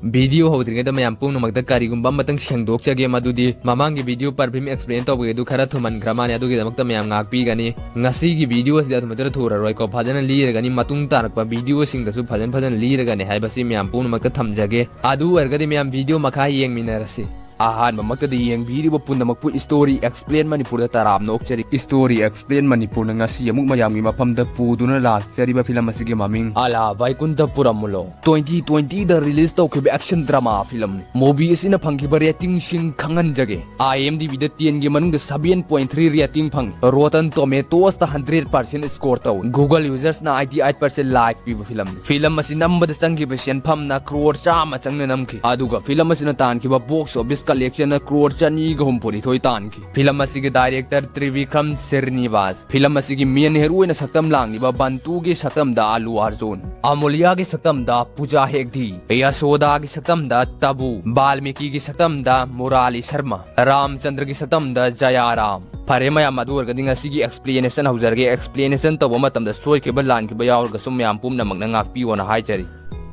Video होद्रिंगदा मयाम पुंगनमक्ता करिगुंबा Matang सेंगदोकचगे मदुदि ममांगी video परफिम explain तौबगेदु खरा थुमनग्रमाने अदुगिदमक्ता मयाम ngakpigani ngasiगी video सिदा थुमदर थुररोयको फजन लीरगनी मतुंग तारकपा video सिंगदसु फजन फजन लीरगनी हाइबसि मयाम पुंगनमक्ता थमजगे अदु अरगदि मयाम वीडियो मखा येंगमिनरसि अहानबमक्तदि येंगबिरिबो पुंदमक्पु स्टोरी एक्सप्लेन मणिपुरदा तराम नोकचरी स्टोरी एक्सप्लेन मणिपुरना ngasi अमुक मयामगी मफमदा पुदुना लाकचरिबा फिल्म असिगी ममिंग अला वैकुंठपुरमुलो 2020 दा रिलीज तौखिबा एक्शन ड्रामा फिल्म मूवी असिना फंगिबा रेटिंग सिंग खंगनजगे IMDb दा 10 गे मनुंग 7.3 रेटिंग फंग रोटन टोमेटोस दा 100% स्कोर तौ गूगल यूजर्स ना 88% लाइक पीबा फिल्म असिना नंबदा चंगिबा सेनफम ना क्रोर चामा चंगना नमखि अदुगा फिल्म असिना तानखिबा बॉक्स ऑफिस कलेक्शन क्रोर चनी गहुम पुरी थोई तानखि फिल्म असिगी डायरेक्टर त्रिविक्रम श्रीनिवास फिल्म असिगी मेन हीरोइन सक्तम लांगिबा बंतु गे सक्तम दा आलू अर्जुन अमूल्या गे सक्तम दा पूजा हेगधी यशोदा गे सक्तम दा तबू वाल्मीकि गे सक्तम दा मुराली शर्मा रामचंद्र गे सक्तम दा जयाराम फरे मयाम अदुरगदि ngasi एक्सप्लेनेशन हौजरगे एक्सप्लेनेशन तब मतम दा सोइकेबा लानकिबा यावरगा सुम मयाम पुमनमक्ना ngakpiwona हाइचरी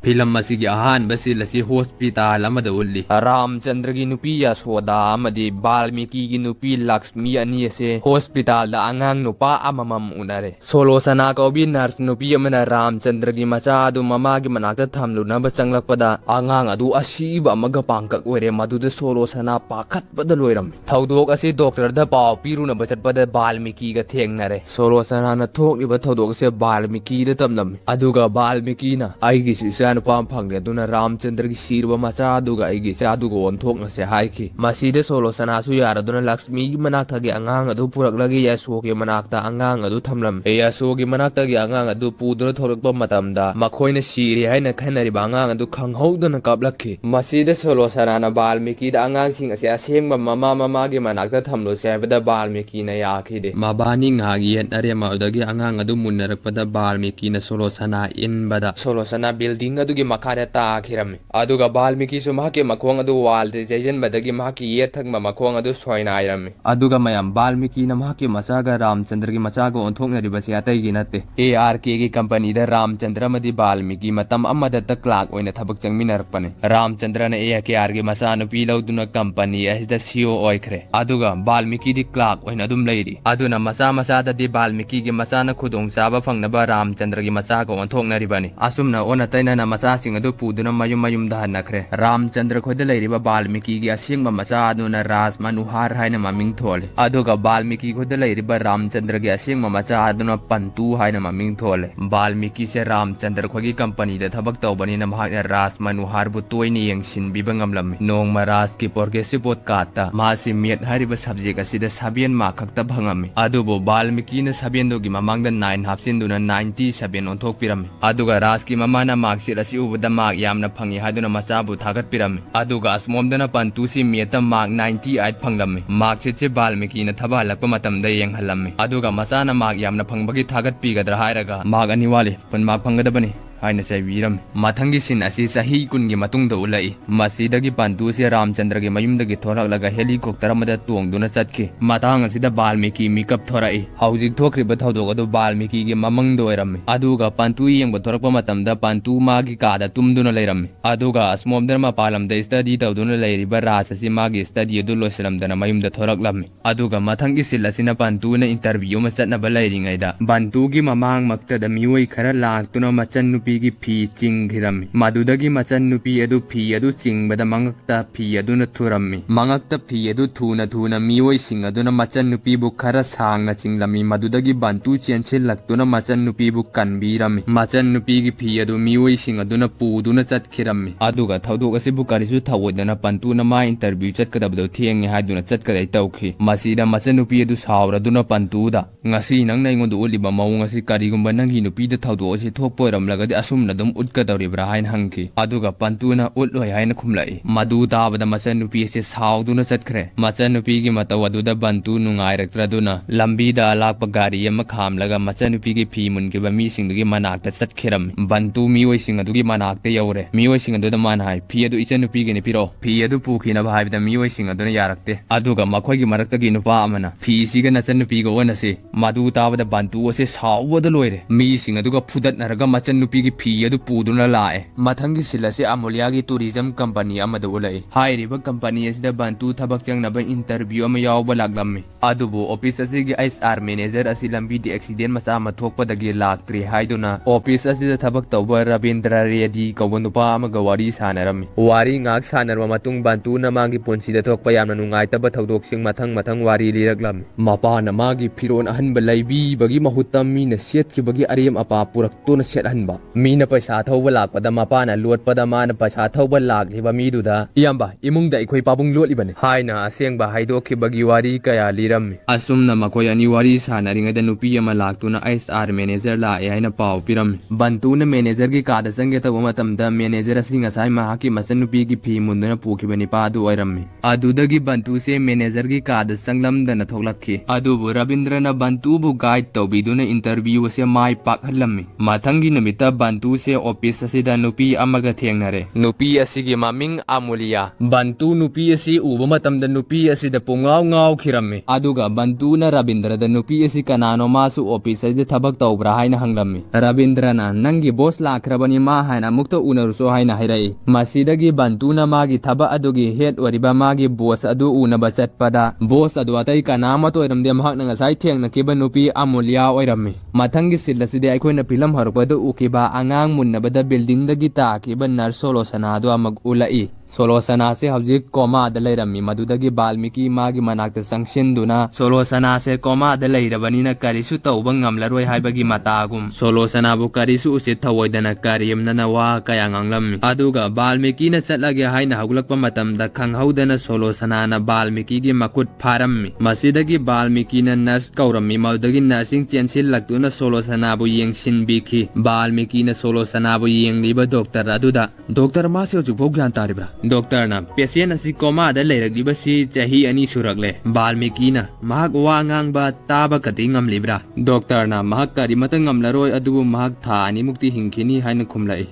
फिल्म असिगी अहानबा सिल असि हॉस्पिटल अमदा उल्ली रामचंद्र की नुपी यशोदा अमदी वाल्मीकि की नुपी लक्ष्मी अनि असे हॉस्पिटल दा अंगांग नुपा अममम उनरे सोलोसना कौबी नर्स नुपी अमना रामचंद्र की मचा अदु ममा की मनाकता थमलुनबा चंगलकपदा अंगांग अदु असीबा अमगा पांकक ओइरे मदुदा सोलोसना पाखतपदा लोइरम थौदोक असि डॉक्टर दा पाव पिरुनबा चटपदा वाल्मीकि गा थेंगनरे सोलोसना न थोकलिबा थौदोक से वाल्मीकि दा तमनम अदुगा वाल्मीकि ना आइगी सिसा नुपा फंगे दुना रामचंद्र की सीरबा मचा अदुगा आइगी से अदुगा ओंथोकना से हाइखि मसीदे सोलोसनासु यारदुना लक्ष्मी की मनाकथागे अंगांग अदु पुरकलगे यशो के मनाकता अंगांग अदु थमलम यशो की मनाकतागे अंगांग अदु पुदुना थोरकपा मतमदा मखोइना सीरे हाइना खनरिबा अंगांग अदु खंगहौदुना कपलखि मसीदे सोलोसनाना वाल्मीकि दा अंगांग सिंग असे असेंगबा ममा के मनाकता थमलो से हाइबदा वाल्मीकि ना याखिदे मबानी ngaगी येनरे माउदगे अंगांग अदु मुन्नरकपदा वाल्मीकि ना सोलोसना इनबदा सोलोसना बिल्डिंग अदुगी मखादा ताखिरमे अदुगा वाल्मीकि सु माके मखोंग अदु वाल दे जैजन बदगी माकी येथंगमा मखोंग अदु सोइनाइरमे अदुगा मयाम वाल्मीकि न माके मचागा रामचंद्र की मचागा ओंथोंगनरिबसे अतैगी नते ARK की कंपनी दा रामचंद्र मदि वाल्मीकि मतम अमदा त क्लार्क ओइना थबक चंगमिनरपने रामचंद्र ने ARK की मचा नुपी लौदुना कंपनी असिदा CEO ओइखरे अदुगा वाल्मीकि दि क्लार्क ओइना अदुम लैरि अदुना मचा दा दि वाल्मीकि की मचाना खुदोंग चाबा फंगनबा रामचंद्र की मचागा ओंथोंगनरिबने असुमना ओना तैना मचासिंग अदु पुदुना मयुम मयुम दहनखरे रामचंद्र खोइदा लैरिबा वाल्मीकि की असेंगबा मचा अदुना राज मनुहार हाइना ममिंग थोले अदुगा वाल्मीकि खोइदा लैरिबा रामचंद्र की असेंगबा मचा अदुना पंतु हाइना ममिंग थोले वाल्मीकि से रामचंद्र खोगी कंपनी दा थबक तौबनिना महाना राज मनुहार बु तोइनी यंगसिनबिबा ngamlami नोंगमा राज की प्रोग्रेसिव पॉडकास्ट मासी मेट हारिबा सब्जेक्ट असिदा 7 मार्क खक्ता भंगami अदुबो वाल्मीकि न 7 दोगी ममांगदा 9 हापसिनदुना 97 ओंथोकपिरमे अदुगा राज की ममाना मार्क शीट असि उबदा मार्क यामना फंगी हादुना मचाबु थागतपिरमे अदुगा असमोमदना पंतुसी मेता मार्क 98 फंगलमे मार्क शीट से वाल्मीकि न थबा हलकपा मतमदा येंगहलमे अदुगा मचाना मार्क यामना फंगबगी थागतपिगदरा हायरगा मार्क अनिवाले पन मार्क फंगदबने हाइना साइबिरम मथंगी सिन असि सही कुनगी मतुंग द उलाई मसीदगी पंतु से रामचंद्र के मयुमदगी थोरकलगा हेलीकॉप्टर अमदा तोंगदुना चटके मतांग असिदा वाल्मीकि मिकअप थोराई हौजिक थोखरिबा थौदोग अदु वाल्मीकि के ममंग दोइरमे अदुगा पंतु येंग थोरकपा मतमदा पंतु मागी कादा तुमदुना लैरमे अदुगा असमोमदर मपालमदा स्टडी तौदुना लैरिबा राज असि मागी स्टडी अदु लोसलमदना मयुमदा थोरकलमे अदुगा मथंगी सिल असिना पंतुना इंटरव्यू म चटनबा लैरिङैदा पंतुगी ममांग मक्तदा मियोइ खरा लाक्तुना मचन की फी चिंगिरमी मदुदगी मचन नुपी अदु फी अदु चिंगबदा मंगक्ता फी अदुना थुरमी मंगक्ता फी अदु थुना मियोइ सिंग अदुना मचन नुपी बु खरा सांगना चिंगलमी मदुदगी बंतु चेंसिलक्तुना मचन नुपी बु कनबीरमी मचन नुपी की फी अदु मियोइ सिंग अदुना पुदुना चटखिरमी अदुगा थौदोक असिबु करिसु थवोदना पंतुना मा इंटरव्यू चटकदबदो थेंगे हादुना चटकदै तौखि मसीदा मचन नुपी अदु सावरदुना पंतुदा ngasi nang na ingon do liba mawung asi karigumba nangi nupi da thawdo asi thokpoiram lagadi asumna dum utkadawribra hain hangki aduga pantuna utloi hain khumlai madu tabada masan nupi se sauduna chatkre masan nupi gi mataw da bantu nungai raktraduna lambi da lakpa gari yama khamlaga masan nupi gi phi mun gi ba mi sing gi manakta chatkhiram bantu mi oi sing adu gi manakta yaure mi oi sing adu da man hai phi adu ichen nupi gi ne piro phi adu pukhina ba haibda mi oi sing adu na yarakte aduga makhoi gi marakta gi nupa amana phi si ga nasan nupi go onase madu tabada bantu ase sawada loire mi sing aduga fudat naraga masan nupi ꯅꯨꯄꯤꯒꯤ ꯐꯤ ꯑꯗꯨ ꯄꯨꯗꯨꯅ ꯂꯥꯛꯑꯦ ꯃꯊꯪꯒꯤ ꯁꯤꯜ ꯑꯁꯤ ꯑꯃꯨꯂꯤꯌꯥꯒꯤ tourism company ꯑꯃꯗ ꯎꯠꯂꯛꯏ ꯍꯥꯏꯔꯤꯕ company ꯑꯁꯤꯗ ꯕꯟꯇꯨ ꯊꯕꯛ ꯆꯪꯅꯕ ꯏꯟꯇꯔꯚ꯭ꯌꯨ ꯑꯃ ꯌꯥꯎꯕ ꯂꯥꯛꯂꯝꯃꯤ ꯑꯗꯨꯕꯨ ꯑꯣꯐꯤꯁ ꯑꯁꯤꯒꯤ HR ꯃꯦꯅꯦꯖꯔ ꯑꯁꯤ ꯂꯝꯕꯤꯗ ꯑꯦꯛꯁꯤꯗꯦꯟ ꯃꯆꯥ ꯑꯃ ꯊꯣꯛꯄꯗꯒꯤ ꯂꯥꯛꯇ꯭ꯔꯤ ꯍꯥꯏꯗꯨꯅ ꯑꯣꯐꯤꯁ ꯑꯁꯤꯗ ꯊꯕꯛ ꯇꯧꯕ ꯔꯕꯤꯟꯗ꯭ꯔ ꯔꯦꯗꯤ ꯀꯧꯕ ꯅꯨꯄꯥ ꯑꯃꯒ ꯋꯥꯔꯤ ꯁꯥꯟꯅꯔꯝꯃꯤ ꯋꯥꯔꯤ ꯉꯥꯛ ꯁꯥꯟꯅꯔꯕ ꯃꯇꯨꯡ ꯕꯟꯇꯨꯅ ꯃꯥꯒꯤ ꯄꯨꯟꯁꯤꯗ ꯊꯣꯛꯄ ꯌꯥꯝꯅ ꯅꯨꯡꯉꯥꯏꯇꯕ ꯊꯧꯗꯣꯛꯁꯤꯡ ꯃꯊꯪ ꯋꯥꯔꯤ ꯂꯤꯔꯛꯂꯝꯃꯤ ꯃꯄꯥꯅ ꯃꯥꯒꯤ ꯐꯤꯔꯣꯟ ꯑꯍꯟꯕ ꯂꯩꯕꯤꯕꯒꯤ ꯃꯍꯨꯠꯇ ꯃꯤꯅ ꯁꯦꯠꯈꯤꯕꯒꯤ ꯑꯔꯦꯝ ꯑꯄꯥ purakto na siyathan ba? Mina pa sa thawba lakpada mapana luat pada mana pa sa thawba lakliba miduda. Iyamba, imungda ikoy pabung luat ibane. Hay na asyang ba haydo kibagi wari kaya liram. Asum na makoy ani wari sana ringa da nupi ama lakto na SR manager la ay na pao piram. Bantu na manager ki kada sangge tawa matamda manager asinga say mahaki masan nupi ki pi mundo na pukibani pa adu ayram. Adudagi bantu se manager ki kada sanglam da na thoglakhi. Adu bu Rabindra na bantu bu guide tawbidu na interview se mai pakhalam. Mathangi namita bantu se office asida nupi amaga thengnare. Nupi asigi maming Amulia. Bantu nupi asi uba matamda nupi asida pungaw khiramme. Aduga bantu na Rabindra da nupi asi kanano masu office asida thabak tawbra haina hanglamme. Rabindra na nangi boss lakrabani ma haina mukta unaruso haina hairai. Masidagi bantu na magi thaba adugi head wariba magi boss adu unaba chatpada. Boss adu atai kanama to iramde mahak na ngasai thengna kiba nupi Amulia oiramme. Mathangi sillaside aikoina pilam harpada ukiba angang munnabada building da gita kiba nar solo sanado amag ulai. Solo sana se hawjik koma da lairami madudagi Balmiki magi manakta sangshinduna solo sana se koma da lairabani na karisu tawba ngamlaroi haibagi matagum solo sana bu karisu usit thawoidana kariyam na nawa kaya nganglammi aduga Balmiki na chatlage haina hagulakpa matamda khanghaudana solo sana na Balmiki gi makut pharammi masidagi Balmiki na nurse kaurammi madudagi nursing chensil laktuna solo sana bu yengshin biki Balmiki na solo sana bu yengliba doctor aduda doctor ma se jupog gyan taribra Doctor na patient asi coma da leiragliba si chahi ani surakle Balmiki na mahak wa ngang ba taba kati ngamlibra Doctor na mahak kari mata ngamlaroi adubu mahak tha ani mukti hingkhini haina khumlai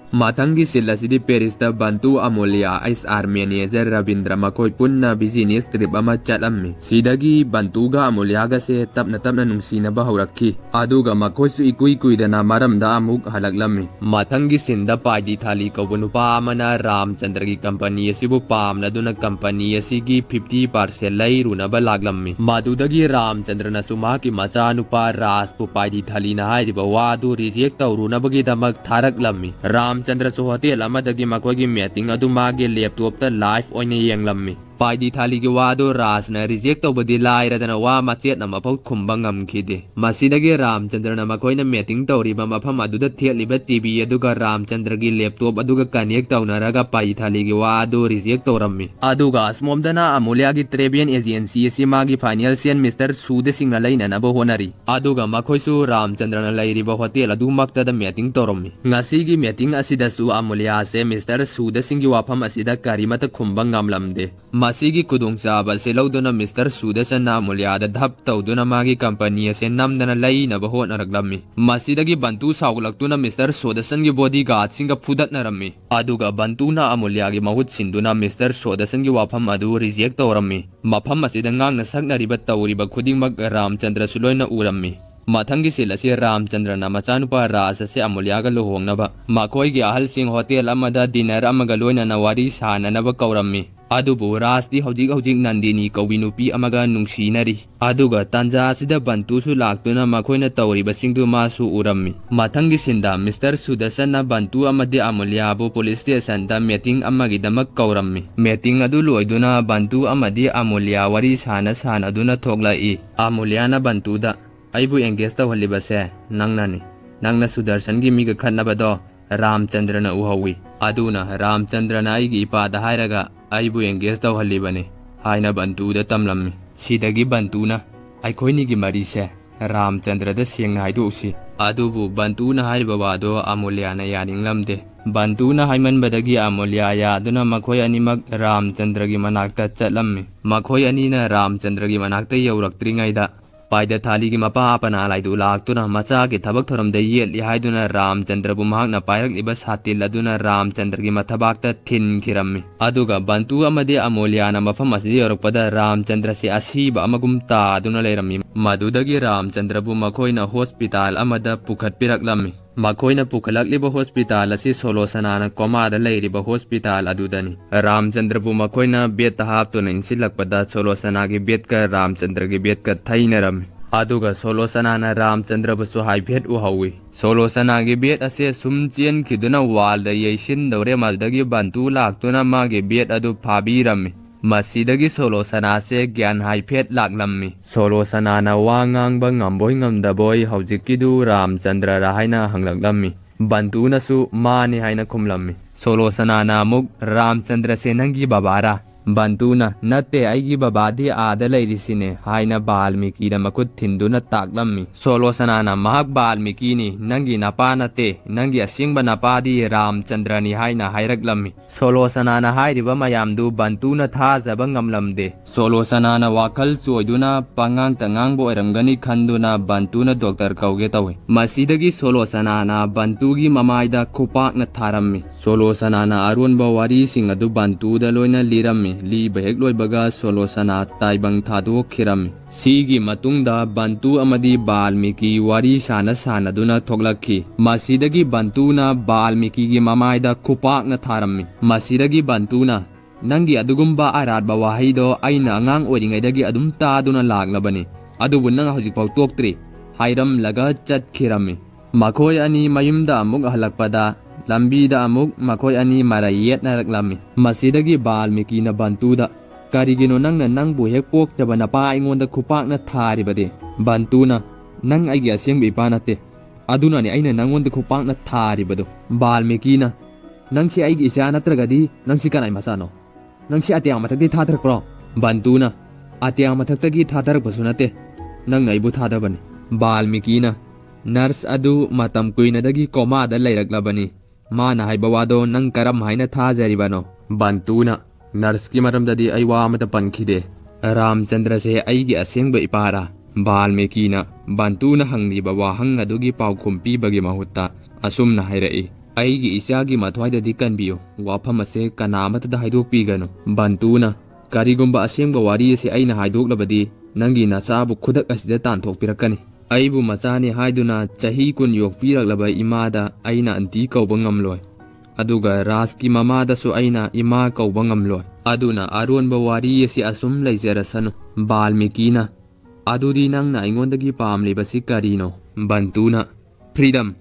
Mathangi sillasidi Paris da bantu Amulia SR manager Rabindra makoy punna business trip ama chalammi sidagi bantuga Amulia ga se tapna nungsina ba haurakhi aduga makoy su ikui da na maramda amuk halaglammi Mathangi sinda paidi thali kaubunupa amana Ramchandra gi company asibu pamna duna company asigi 50% lai runa ba laglammi madudagi Ramchandra na suma ki macha nupa Raspu paidi thali na haiba wadu reject tawruna bagi damak tharaklammi Ramchandra so hotel amadagi makogi meeting adu mage laptop ta live oine yenglammi Paidi thali gi wado Rasna reject tawbadi lairadana wa machet na mapau khumbangam khide masidagi Ramchandra na makoina meeting tawriba mafam aduda theliba TV aduga Ramchandra gi laptop aduga connect tawnaraga paidi thali gi wado reject tawrammi aduga asmomdana Amulia gi Trebian agency asi magi final sen Mr. Sude Singh na laina na bo honari aduga makhoisu Ramchandra na lairiba hotel adu makta da meeting tawrammi ngasi gi meeting asida su Amulia se Mr. Sude Singh gi wafam asida karimata khumbangam lamde Masigi kudung sabal silaw do na Mr. Sudasan na Amulia da dhap taw do na magi company sen namdana lai na bahon na raglammi masidagi bantu sawulak do na Mr. Sudasan gi bodyguard singa phudat na rammi aduga bantu na Amulia gi mahut sindu na Mr. Sudasan gi wafam adu reject tawrammi mafam asida ngang na sakna riba tawriba khudingmak Ramchandra suloi na urammi Mathangi silasi Ramchandra na machanupa Rasa se Amulia ga luhongnaba makoi gi ahal sing hotel amada dinner amaga loina na wari sana na ba kaurammi adubu Rasdi hojik Nandini kawinupi amaga nungsinari aduga tanja asida bantu su laktuna makoina tawriba singdu masu urammi Mathangi sinda Mr. Sudasan na bantu amade Amulia bu police station da meeting amagi damak kaurammi meeting adu loiduna bantu amade Amulia wari sana duna thoglai Amulia na bantu da aibu engage tawhalibase nangna Sudarshan gi miga khanabado Ramchandra na uhawi aduna Ramchandra na aigi ipada hairaga aibu engage tawhalibane haina bantu da tamlammi sidagi bantu na aikoini gi marise Ramchandra da sengna haidu usi adubu bantu na haiba wado Amulia na yaninglamde bantu na haiman badagi Amulia ya aduna makhoi animak Ramchandra gi manakta chatlammi makhoi ani na Ramchandra gi manakta yauraktringaida Paida thali gi mapa apana laidu laktuna macha gi thabak thoram de yel li haiduna Ramchandra bu mahak na pairak liba satil aduna Ramchandra gi mathabakta thin khirammi aduga bantu amade Amulia na mafam asidi yorakpada Ramchandra se asiba amagum ta aduna leirammi madudagi Ramchandra bu makhoina hospital amada pukhat piraklammi ꯃꯈꯣꯏꯅ ꯄꯨꯈꯠꯂꯛꯂꯤꯕ hospital ꯑꯁꯤ ꯁꯣꯂꯣꯁꯅꯥꯅ ꯀꯣꯃꯥꯗ ꯂꯩꯔꯤꯕ hospital ꯑꯗꯨꯗꯅꯤ꯫ ꯔꯥꯝꯆꯟꯗ꯭ꯔꯕꯨ ꯃꯈꯣꯏꯅ ꯕꯦꯠꯇ ꯍꯥꯞꯇꯨꯅ ꯏꯟꯁꯤꯜꯂꯛꯄꯗ ꯁꯣꯂꯣꯁꯅꯥꯒꯤ ꯕꯦꯠꯀ ꯔꯥꯝꯆꯟꯗ꯭ꯔꯒꯤ ꯕꯦꯠꯀ ꯊꯩꯅꯔꯝꯃꯤ꯫ ꯑꯗꯨꯒ ꯁꯣꯂꯣꯁꯅꯥꯅ ꯔꯥꯝꯆꯟꯗ꯭ꯔꯕꯨꯁꯨ ꯍꯥꯏꯐꯦꯠ ꯎꯍꯧꯏ꯫ ꯁꯣꯂꯣꯁꯅꯥꯒꯤ ꯕꯦꯠ ꯑꯁꯤ ꯁꯨꯝ ꯆꯦꯟꯈꯤꯗꯨꯅ ꯋꯥꯜꯗ ꯌꯩꯁꯤꯟꯗꯧꯔꯦ ꯃꯗꯨꯗꯒꯤ ꯕꯟꯇꯨ ꯂꯥꯛꯇꯨꯅ ꯃꯥꯒꯤ ꯕꯦꯠ ꯑꯗꯨ ꯐꯥꯕꯤꯔꯝꯃꯤ꯫ ꯃꯁꯤꯗꯒꯤ ꯁꯣꯂꯣꯁꯅꯥꯁꯦ ꯒ꯭ꯌꯥꯟ ꯍꯥꯏꯐꯦꯠ ꯂꯥꯛꯂꯝꯃꯤ꯫ ꯁꯣꯂꯣꯁꯅꯥꯅ ꯋꯥ ꯉꯥꯡꯕ ꯉꯝꯕꯣꯏ ꯉꯝꯗꯕꯣꯏ ꯍꯧꯖꯤꯛꯀꯤꯗꯨ ꯔꯥꯝꯆꯟꯗ꯭ꯔꯔ ꯍꯥꯏꯅ ꯍꯪꯂꯛꯂꯝꯃꯤ꯫ ꯕꯟꯇꯨꯅꯁꯨ ꯃꯥꯅꯤ ꯍꯥꯏꯅ ꯈꯨꯝꯂꯝꯃꯤ꯫ ꯁꯣꯂꯣꯁꯅꯥꯅ ꯑꯃꯨꯛ ꯔꯥꯝꯆꯟꯗ꯭ꯔꯁꯦ ꯅꯪꯒꯤ ꯕꯕꯥꯔꯥ? ꯕꯟꯇꯨꯅ ꯅꯠꯇꯦ ꯑꯩꯒꯤ ꯕꯕꯥꯗꯤ ꯑꯥꯗ ꯂꯩꯔꯤꯁꯤꯅꯦ ꯍꯥꯏꯅ ꯕꯥꯜꯃꯤꯀꯤꯗ ꯃꯈꯨꯠ ꯊꯤꯟꯗꯨꯅ ꯇꯥꯛꯂꯝꯃꯤ꯫ ꯁꯣꯂꯣꯁꯅꯥꯅ ꯃꯍꯥꯛ ꯕꯥꯜꯃꯤꯀꯤꯅꯤ, ꯅꯪꯒꯤ ꯅꯄꯥ ꯅꯠꯇꯦ, ꯅꯪꯒꯤ ꯑꯁꯦꯡꯕ ꯅꯄꯥꯗꯤ ꯔꯥꯝꯆꯟꯗ꯭ꯔꯅꯤ ꯍꯥꯏꯅ ꯍꯥꯏꯔꯛꯂꯝꯃꯤ꯫ ꯁꯣꯂꯣꯁꯅꯥꯅ ꯍꯥꯏꯔꯤꯕ ꯃꯌꯥꯝꯗꯨ ꯕꯟꯇꯨꯅ ꯊꯥꯖꯕ ꯉꯝꯂꯝꯗꯦ꯫ ꯁꯣꯂꯣꯁꯅꯥꯅ ꯋꯥꯈꯜ ꯆꯣꯏꯗꯨꯅ ꯄꯉꯥꯡꯇ ꯉꯥꯡꯕ ꯑꯣꯏꯔꯝꯒꯅꯤ ꯈꯟꯗꯨꯅ ꯕꯟꯇꯨꯅ ꯗꯣꯛꯇꯔ ꯀꯧꯒꯦ ꯇꯧꯏ꯫ ꯃꯁꯤꯗꯒꯤ ꯁꯣꯂꯣꯁꯅꯥꯅ ꯕꯟꯇꯨꯒꯤ ꯃꯃꯥꯏꯗ ꯈꯨꯄꯥꯛꯅ ꯊꯥꯔꯝꯃꯤ꯫ ꯁꯣꯂꯣꯁꯅꯥꯅ ꯑꯔꯣꯟꯕ ꯋꯥꯔꯤꯁꯤꯡ ꯑꯗꯨ ꯕꯟꯇꯨꯗ ꯂꯣꯏꯅ ꯂꯤꯔꯝꯃꯤ꯫ ꯂꯤꯕ ꯍꯦꯛ ꯂꯣꯏꯕꯒ ꯁꯣꯂꯣꯁꯅꯥ ꯇꯥꯏꯕꯪ ꯊꯥꯗꯣꯛꯈꯤꯔꯝꯃꯤ꯫ ꯁꯤꯒꯤ ꯃꯇꯨꯡꯗ ꯕꯟꯇꯨ ꯑꯃꯗꯤ ꯕꯥꯜꯃꯤꯀꯤ ꯋꯥꯔꯤ ꯁꯥꯟꯅꯗꯨꯅ ꯊꯣꯛꯂꯛꯈꯤ꯫ ꯃꯁꯤꯗꯒꯤ ꯕꯟꯇꯨꯅ ꯕꯥꯜꯃꯤꯀꯤꯒꯤ ꯃꯃꯥꯏꯗ ꯈꯨꯄꯥꯛꯅ ꯊꯥꯔꯝꯃꯤ꯫ ꯃꯁꯤꯗꯒꯤ ꯕꯟꯇꯨꯅ ꯅꯪꯒꯤ ꯑꯗꯨꯒꯨꯝꯕ ꯑꯔꯥꯠꯄ ꯋꯥꯍꯩꯗꯣ ꯑꯩꯅ ꯑꯉꯥꯡ ꯑꯣꯏꯔꯤꯉꯩꯗꯒꯤ ꯑꯗꯨꯝ ꯇꯥꯗꯨꯅ ꯂꯥꯛꯂꯕꯅꯤ, ꯑꯗꯨꯕꯨ ꯅꯪ ꯍꯧꯖꯤꯛꯐꯥꯎ ꯇꯣꯛꯇ꯭ꯔꯤ ꯍꯥꯏꯔꯝꯂꯒ ꯆꯠꯈꯤꯔꯝꯃꯤ꯫ ꯃꯈꯣꯏ ꯑꯅꯤ ꯃꯌꯨꯝꯗ ꯑꯃꯨꯛ ꯍꯜꯂꯛꯄꯗ ꯂꯝꯕꯤꯗ ꯑꯃꯨꯛ ꯃꯈꯣꯏ ꯑꯅꯤ ꯃꯔꯩ ꯌꯦꯠꯅꯔꯛꯂꯝꯃꯤ꯫ ꯃꯁꯤꯗꯒꯤ ꯕꯥꯜꯃꯤꯀꯤꯅ ꯕꯟꯇꯨꯗ ꯀꯔꯤꯒꯤꯅꯣ ꯅꯪꯅ ꯅꯪꯕꯨ ꯍꯦꯛ ꯄꯣꯛꯇꯕ ꯅꯄꯥ ꯑꯩꯉꯣꯟꯗ ꯈꯨꯄꯥꯛꯅ ꯊꯥꯔꯤꯕꯗꯤ? ꯕꯟꯇꯨꯅ ꯅꯪ ꯑꯩꯒꯤ ꯑꯁꯦꯡꯕ ꯏꯄꯥ ꯅꯠꯇꯦ, ꯑꯗꯨꯅꯅꯤ ꯑꯩꯅ ꯅꯪꯉꯣꯟꯗ ꯈꯨꯄꯥꯛꯅ ꯊꯥꯔꯤꯕꯗꯣ꯫ ꯕꯥꯜꯃꯤꯀꯤꯅ ꯅꯪꯁꯤ ꯑꯩꯒꯤ ꯏꯆꯥ ꯅꯠꯇ꯭ꯔꯒꯗꯤ ꯅꯪꯁꯤ ꯀꯅꯥꯏ ꯃꯆꯥꯅꯣ? ꯅꯪꯁꯤ ꯑꯇꯤꯌꯥ ꯃꯊꯛꯇꯒꯤ ꯊꯥꯗꯔꯛꯄ꯭ꯔꯣ? ꯕꯟꯇꯨꯅ ꯑꯇꯤꯌꯥ ꯃꯊꯛꯇꯒꯤ ꯊꯥꯗꯔꯛꯄꯁꯨ ꯅꯠꯇꯦ, ꯅꯪꯅ ꯑꯩꯕꯨ ꯊꯥꯗꯕꯅꯤ꯫ ꯕꯥꯜꯃꯤꯀꯤꯅ ꯅꯔꯁ ꯑꯗꯨ ꯃꯇꯝ ꯀꯨꯏꯅꯗꯒꯤ ꯀꯣꯃꯥꯗ ꯂꯩꯔꯛꯂꯕꯅꯤ, ꯃꯥꯅ ꯍꯥꯏꯕ ꯋꯥꯗꯣ ꯅꯪ ꯀꯔꯝ ꯍꯥꯏꯅ ꯊꯥꯖꯔꯤꯕꯅꯣ? ꯕꯟꯇꯨꯅ ꯅꯔꯁꯀꯤ ꯃꯔꯝꯗꯗꯤ ꯑꯩ ꯋꯥ ꯑꯃꯇ ꯄꯟꯈꯤꯗꯦ, ꯔꯥꯝꯆꯟꯗ꯭ꯔꯁꯦ ꯑꯩꯒꯤ ꯑꯁꯦꯡꯕ ꯏꯄꯥꯔꯥ? ꯕꯥꯜꯃꯤꯀꯤꯅ ꯕꯟꯇꯨꯅ ꯍꯪꯂꯤꯕ ꯋꯥꯍꯪ ꯑꯗꯨꯒꯤ ꯄꯥꯎꯈꯨꯝ ꯄꯤꯕꯒꯤ ꯃꯍꯨꯠꯇ ꯑꯁꯨꯝꯅ ꯍꯥꯏꯔꯛꯏ, ꯑꯩꯒꯤ ꯏꯆꯥꯒꯤ ꯃꯊ꯭ꯋꯥꯏꯗꯗꯤ ꯀꯟꯕꯤꯌꯨ, ꯋꯥꯐꯝ ꯑꯁꯦ ꯀꯅꯥꯃꯠꯇꯗ ꯍꯥꯏꯗꯣꯛꯄꯤꯒꯅꯨ꯫ ꯕꯟꯇꯨꯅ ꯀꯔꯤꯒꯨꯝꯕ ꯑꯁꯦꯡꯕ ꯋꯥꯔꯤ ꯑꯁꯤ ꯑꯩꯅ ꯍꯥꯏꯗꯣꯛꯂꯕꯗꯤ ꯅꯪꯒꯤ ꯅꯆꯥꯕꯨ ꯈꯨꯗꯛ ꯑꯁꯤꯗ ꯇꯥꯟꯊꯣꯛꯄꯤꯔꯛꯀꯅꯤ꯫ ꯑꯩꯕꯨ ꯃꯆꯥꯅꯤ ꯍꯥꯏꯗꯨꯅ ꯆꯍꯤ 10 ꯌꯣꯛꯄꯤꯔꯛꯂꯕ ꯏꯃꯥꯗ ꯑꯩꯅ ꯑꯟꯇꯤ ꯀꯧꯕ ꯉꯝꯂꯣꯏ, ꯑꯗꯨꯒ ꯔꯥꯖꯀꯤ ꯃꯃꯥꯗꯁꯨ ꯑꯩꯅ ꯏꯃꯥ ꯀꯧꯕ ꯉꯝꯂꯣꯏ, ꯑꯗꯨꯅ ꯑꯔꯣꯟꯕ ꯋꯥꯔꯤ ꯑꯁꯤ ꯑꯁꯨꯝ ꯂꯩꯖꯔꯁꯅꯨ꯫ ꯕꯥꯜꯃꯤꯀꯤꯅ ꯑꯗꯨꯗꯤ ꯅꯪꯅ ꯑꯩꯉꯣꯟꯗꯒꯤ ꯄꯥꯝꯂꯤꯕꯁꯤ ꯀꯔꯤꯅꯣ? ꯕꯟꯇꯨꯅ ꯐ꯭ꯔꯤꯗꯝ,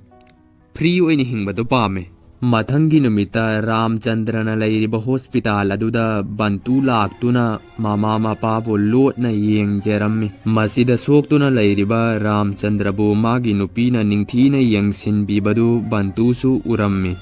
ꯐ꯭ꯔꯤ ꯑꯣꯏꯅ ꯍꯤꯡꯕꯗꯨ ꯄꯥꯝꯃꯦ꯫ ꯃꯊꯪꯒꯤ ꯅꯨꯃꯤꯠꯇ ꯔꯥꯝꯆꯟꯗ꯭ꯔꯅ ꯂꯩꯔꯤꯕ ꯍꯣꯁꯄꯤꯇꯥꯜ ꯑꯗꯨꯗ ꯕꯟꯇꯨ ꯂꯥꯛꯇꯨꯅ ꯃꯃꯥ ꯃꯄꯥꯕꯨ ꯂꯣꯠꯅ ꯌꯦꯡꯖꯔꯝꯃꯤ꯫ ꯃꯁꯤꯗ ꯁꯣꯛꯇꯨꯅ ꯂꯩꯔꯤꯕ ꯔꯥꯝꯆꯟꯗ꯭ꯔꯕꯨ ꯃꯥꯒꯤ ꯅꯨꯄꯤꯅ ꯅꯤꯡꯊꯤꯅ ꯌꯦꯡꯁꯤꯟꯕꯤꯕꯗꯨ ꯕꯟꯇꯨꯁꯨ ꯎꯔꯝꯃꯤ꯫